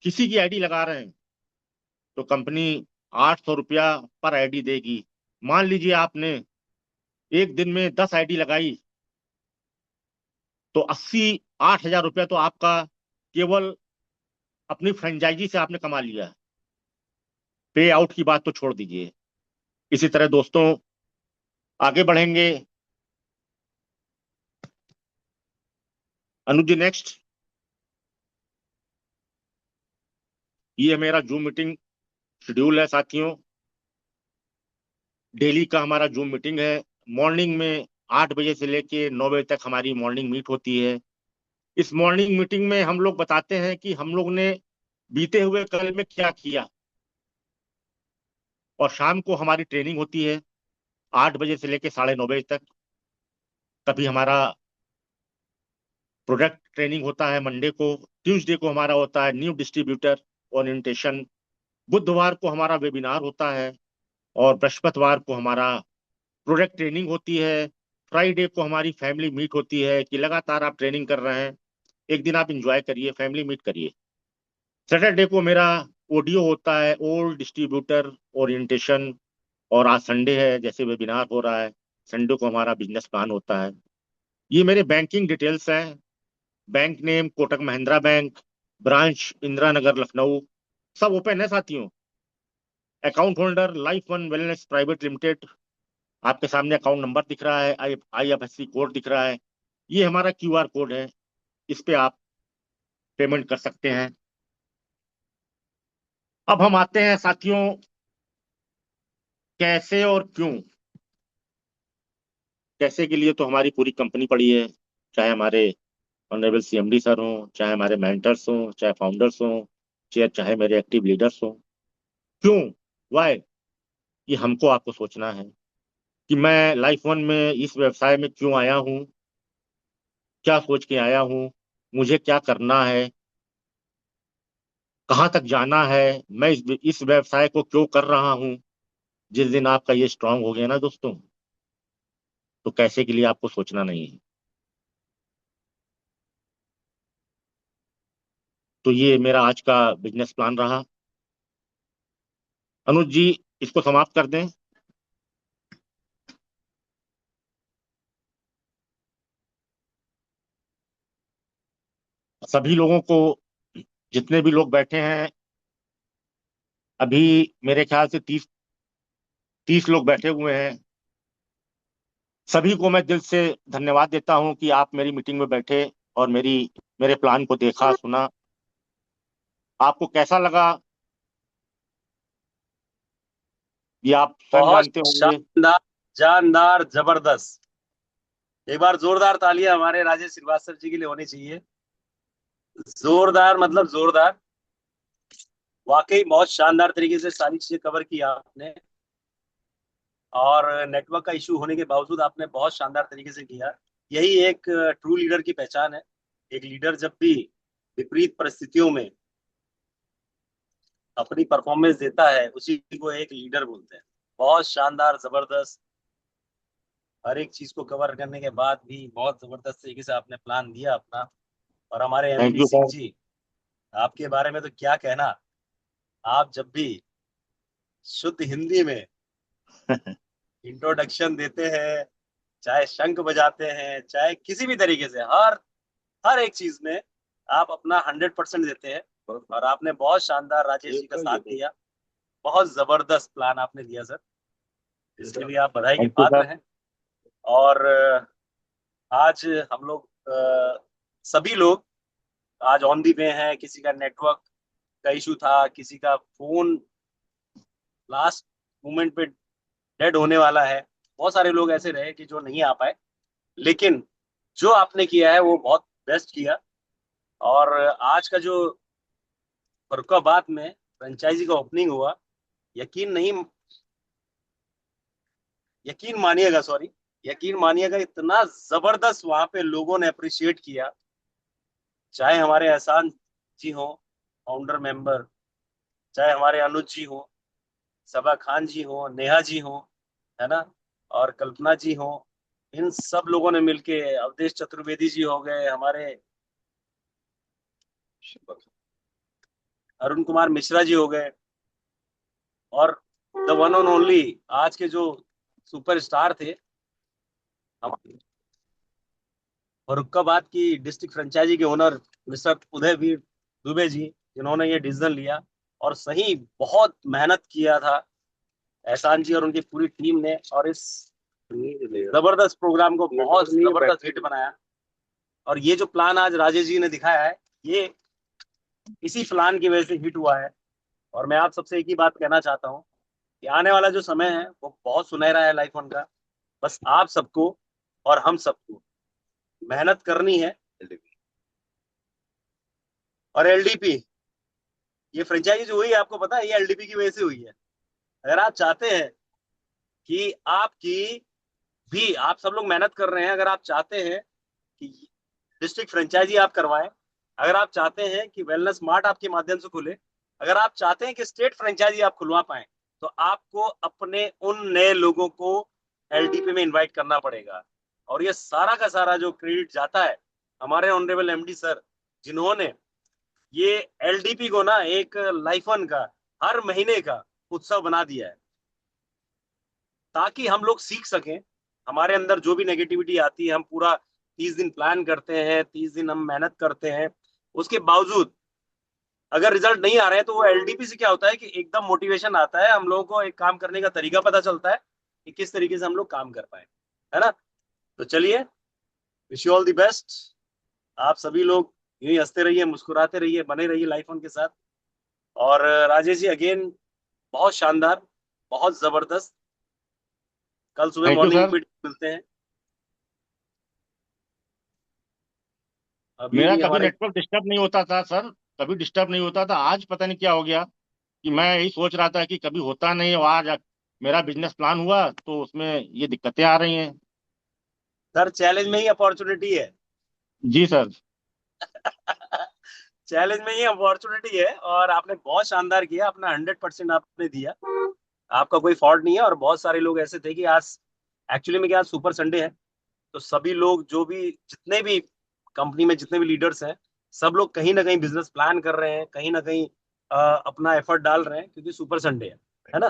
किसी की आईडी लगा रहे हैं, तो कंपनी 800 रुपया पर आईडी देगी। मान लीजिए आपने एक दिन में 10 आईडी लगाई तो 88 हजार रुपया तो आपका केवल अपनी फ्रेंचाइजी से आपने कमा लिया है। पे आउट की बात तो छोड़ दीजिए। इसी तरह दोस्तों आगे बढ़ेंगे। अनुज जी नेक्स्ट। ये मेरा जूम मीटिंग शेड्यूल है साथियों। डेली का हमारा जूम मीटिंग है। मॉर्निंग में 8 बजे से लेके 9 बजे तक हमारी मॉर्निंग मीट होती है। इस मॉर्निंग मीटिंग में हम लोग बताते हैं कि हम लोग ने बीते हुए कल में क्या किया। और शाम को हमारी ट्रेनिंग होती है 8 बजे से लेके 9:30 बजे तक। कभी हमारा प्रोडक्ट ट्रेनिंग होता है मंडे को। ट्यूसडे को हमारा होता है न्यू डिस्ट्रीब्यूटर ओरिएंटेशन। बुधवार को हमारा वेबिनार होता है। और बृहस्पतिवार को हमारा प्रोडक्ट ट्रेनिंग होती है। फ्राइडे को हमारी फैमिली मीट होती है कि लगातार आप ट्रेनिंग कर रहे हैं, एक दिन आप इंजॉय करिए, फैमिली मीट करिए। सैटरडे को मेरा ऑडियो होता है ओल्ड डिस्ट्रीब्यूटर ओरिएंटेशन। और आज संडे है, जैसे वेबिनार हो रहा है, संडे को हमारा बिजनेस प्लान होता है। ये मेरे बैंकिंग डिटेल्स हैं। Bank name Kotak Mahindra bank, branch Indira Nagar Lucknow, सब ओपन है साथियों। Account holder Life one wellness private limited, आपके सामने अकाउंट नंबर दिख रहा है, IFSC कोड दिख रहा है। ये हमारा QR कोड है, इस पे आप पेमेंट कर सकते हैं। अब हम आते हैं साथियों कैसे और क्यों। कैसे के लिए तो हमारी पूरी कंपनी पड़ी है, चाहे हमारे ऑनरेबल CMD सर हों, चाहे हमारे मेंटर्स हों, चाहे फाउंडर्स हों, चाहे मेरे एक्टिव लीडर्स हों। क्यों, वाई, ये हमको आपको सोचना है कि मैं लाइफ वन में इस व्यवसाय में क्यों आया हूँ, क्या सोच के आया हूँ, मुझे क्या करना है, कहाँ तक जाना है, मैं इस व्यवसाय को क्यों कर रहा हूँ। जिस दिन आपका ये स्ट्रांग हो गया ना दोस्तों, तो कैसे के लिए आपको सोचना नहीं है। तो ये मेरा आज का बिजनेस प्लान रहा। अनुज जी इसको समाप्त कर दें। सभी लोगों को, जितने भी लोग बैठे हैं अभी, मेरे ख्याल से 30 लोग बैठे हुए हैं। सभी को मैं दिल से धन्यवाद देता हूं कि आप मेरी मीटिंग में बैठे और मेरे प्लान को देखा सुना। आपको कैसा लगा ये आप स्वयं बहुत जानते होंगे। शानदार, जानदार, जबरदस्त। एक बार जोरदार तालियां हमारे राजेश श्रीवास्तव जी के लिए होनी चाहिए। जोरदार मतलब जोरदार। वाकई बहुत शानदार तरीके से सारी चीजें कवर की आपने। और नेटवर्क का इशू होने के बावजूद आपने बहुत शानदार तरीके से किया। यही एक ट्रू लीडर की पहचान है। एक लीडर जब भी विपरीत परिस्थितियों में अपनी परफॉर्मेंस देता है, उसी को एक लीडर बोलते हैं। बहुत शानदार, जबरदस्त। हर एक चीज को कवर करने के बाद भी बहुत जबरदस्त तरीके से आपने प्लान दिया अपना। और हमारे thank MD U Singh sir. जी, आपके बारे में तो क्या कहना। आप जब भी शुद्ध हिंदी में इंट्रोडक्शन देते हैं, चाहे शंख बजाते हैं, चाहे किसी भी तरीके से, हर हर एक चीज में आप अपना 100% देते हैं। और आपने बहुत शानदार राजेश जी का साथ दिया। बहुत जबरदस्त प्लान आपने दिया सर। इसके लिए आप बधाई के थैंक यू पात्र सर। हैं। और आज हम लोग सभी लोग आज ऑन दी वे हैं। किसी का नेटवर्क का इशू था, किसी का फोन लास्ट मोमेंट पे डेड होने वाला है। बहुत सारे लोग ऐसे रहे कि जो नहीं आ पाए। लेकिन जो आपने किया है वो बहुत बेस्ट किया। और आज का जो फरुखाबाद में फ्रेंचाइजी का ओपनिंग हुआ, यकीन नहीं, यकीन मानिएगा, सॉरी, यकीन मानिएगा, इतना जबरदस्त वहां पे लोगों ने अप्रिशिएट किया। चाहे हमारे एहसान जी हो, फाउंडर मेंबर, चाहे हमारे अनुज जी हो, सबा खान जी हो, नेहा जी हो, है ना, और कल्पना जी हो। इन सब लोगों ने मिलके, अवधेश चतुर्वेदी जी हो गए हमारे, अरुण कुमार मिश्रा जी हो गए, और द वन एंड ओनली आज के जो सुपरस्टार थे, फर्रुखाबाद की डिस्ट्रिक्ट फ्रेंचाइजी के ओनर मिस्टर उदयवीर दुबे जी, जिन्होंने ये डिसीजन लिया और सही बहुत मेहनत किया था एहसान जी और उनकी पूरी टीम ने, और इस जबरदस्त प्रोग्राम को बहुत जबरदस्त हिट बनाया। और ये जो प्लान आज राजेश जी ने दिखाया है, ये इसी प्लान की वजह से हिट हुआ है। और मैं आप सबसे एक ही बात कहना चाहता हूँ कि आने वाला जो समय है वो बहुत सुनहरा है लाइफ का। बस आप सबको और हम सबको मेहनत करनी है। और एलडीपी, ये फ्रेंचाइजी जो हुई है, आपको पता है ये एलडीपी की वजह से हुई है। अगर आप चाहते हैं कि आपकी भी, आप सब लोग मेहनत कर रहे हैं, अगर आप चाहते हैं कि डिस्ट्रिक्ट फ्रेंचाइजी आप करवाएं, अगर आप चाहते हैं कि वेलनेस मार्ट आपके माध्यम से खुले, अगर आप चाहते हैं कि स्टेट फ्रेंचाइजी आप खुलवा पाए, तो आपको अपने उन नए लोगों को एलडीपी में इनवाइट करना पड़ेगा। और ये सारा का सारा जो क्रेडिट जाता है हमारे ऑनरेबल एमडी सर, जिन्होंने ये एलडीपी को ना एक लाइफन का, हर महीने का उत्सव बना दिया है, ताकि हम लोग सीख सकें। हमारे अंदर जो भी नेगेटिविटी आती है, हम पूरा 30 दिन प्लान करते हैं, 30 दिन हम मेहनत करते हैं, उसके बावजूद अगर रिजल्ट नहीं आ रहे हैं, तो वो एलडीपी से क्या होता है कि एकदम मोटिवेशन आता है, हम लोगों को एक काम करने का तरीका पता चलता है कि किस तरीके से हम लोग काम कर पाए, है ना। तो चलिए, wish you all the best. आप सभी लोग यूं ही हंसते रहिए, मुस्कुराते रहिए, बने रहिए लाइफ के साथ। और राजेश जी अगेन बहुत शानदार, बहुत जबरदस्त। कल सुबह थैंक यू मॉर्निंग सर। में मिलते हैं। अभी मेरा कभी हमारे नेटवर्क डिस्टर्ब नहीं होता था सर, कभी डिस्टर्ब नहीं होता था। आज पता नहीं क्या हो गया कि मैं यही सोच रहा था कि कभी होता नहीं, और आज मेरा बिजनेस प्लान हुआ तो उसमें ये दिक्कतें आ रही हैं। सर, चैलेंज में ही अपॉर्चुनिटी है। जी सर। चैलेंज में ही अपॉर्चुनिटी है, और आपने बहुत शानदार किया, अपना 100% आपने दिया। आपका कोई फॉल्ट नहीं है। और बहुत सारे लोग ऐसे थे कि आज एक्चुअली में क्या, आज सुपर संडे है, तो सभी लोग जो भी, जितने भी कंपनी में जितने भी लीडर्स हैं, सब लोग कहीं ना कहीं बिजनेस प्लान कर रहे हैं, कहीं ना कहीं अपना एफर्ट डाल रहे हैं, क्योंकि सुपर संडे है ना।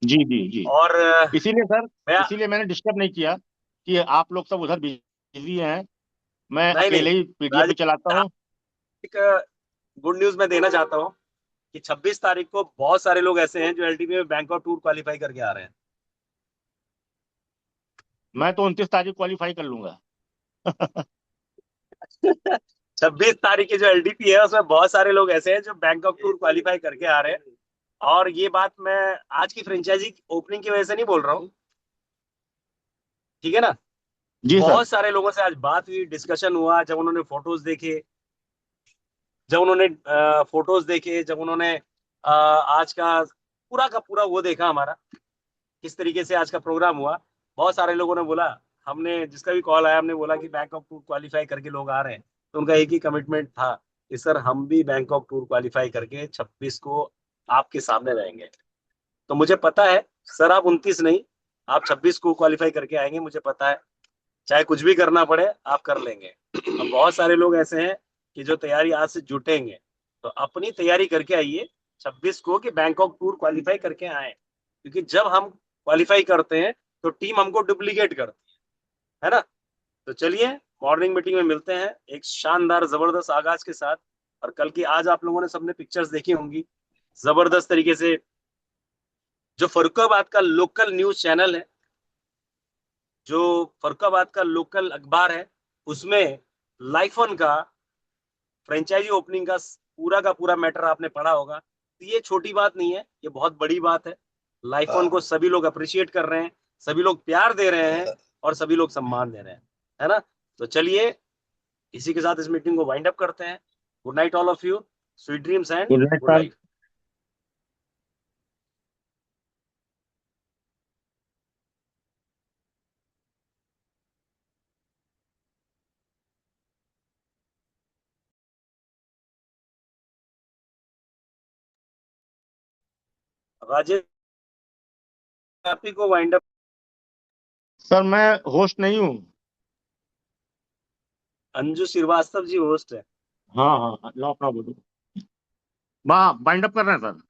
जी जी जी। और इसीलिए सर, मैं, इसीलिए मैंने डिस्टर्ब नहीं किया कि आप लोग सब उधर बिजी हैं, मैं नहीं नहीं, अकेले ही पीडीएफ भी चलाता राजेश, हूँ। एक गुड न्यूज मैं देना चाहता हूँ कि 26 तारीख को बहुत सारे लोग ऐसे हैं जो एलटीबी में बैंक ऑफ टूर क्वालिफाई करके आ रहे हैं। मैं तो 29 तारीख क्वालिफाई कर लूंगा। 26 तारीख की जो एलडीपी है, उसमें बहुत सारे लोग ऐसे हैं जो बैंक ऑफ टूर क्वालिफाई करके आ रहे हैं। और ये बात मैं आज की फ्रेंचाइजी ओपनिंग की वजह से नहीं बोल रहा हूँ, ठीक है ना। जी सर। बहुत सारे लोगों से आज बात हुई, डिस्कशन हुआ, जब उन्होंने फोटोज देखे, जब उन्होंने फोटोज देखे, जब उन्होंने आज का पूरा वो देखा हमारा, किस तरीके से आज का प्रोग्राम हुआ। बहुत सारे लोगों ने बोला, हमने जिसका भी कॉल आया, हमने बोला कि बैंक ऑफ टूर क्वालिफाई करके लोग आ रहे हैं, तो उनका एक ही कमिटमेंट था कि सर हम भी बैंक ऑफ टूर क्वालिफाई करके 26 को आपके सामने रहेंगे। तो मुझे पता है सर, आप 29 नहीं, आप 26 को क्वालिफाई करके आएंगे, मुझे पता है। चाहे कुछ भी करना पड़े, आप कर लेंगे। अब बहुत सारे लोग ऐसे हैं कि जो तैयारी आज से जुटेंगे, तो अपनी तैयारी करके आइए 26 को, कि बैंक ऑफ टूर क्वालिफाई करके आए। क्योंकि जब हम क्वालिफाई करते हैं तो टीम हमको डुप्लीकेट करती है ना। तो चलिए, मॉर्निंग मीटिंग में मिलते हैं एक शानदार जबरदस्त आगाज के साथ। और कल की, आज आप लोगों ने सबने पिक्चर्स देखी होंगी जबरदस्त तरीके से। जो फर्रुखाबाद का लोकल न्यूज चैनल है, जो फर्रुखाबाद का लोकल अखबार है, उसमें लाइफन का फ्रेंचाइजी ओपनिंग का पूरा मैटर आपने पढ़ा होगा। तो ये छोटी बात नहीं है, ये बहुत बड़ी बात है। लाइफन को सभी लोग अप्रिशिएट कर रहे हैं, सभी लोग प्यार दे रहे हैं, और सभी लोग सम्मान दे रहे हैं, है ना। तो चलिए, इसी के साथ इस मीटिंग को वाइंड अप करते हैं। Good night all of you, sweet dreams and good night good sir. Life. Rajesh, आप ही को वाइंड अप। सर मैं होस्ट नहीं हूँ। अंजू श्रीवास्तव जी होस्ट है। हाँ हाँ हाँ, लो अपना बोलो। वाह, बाइंड अप कर रहे हैं सर।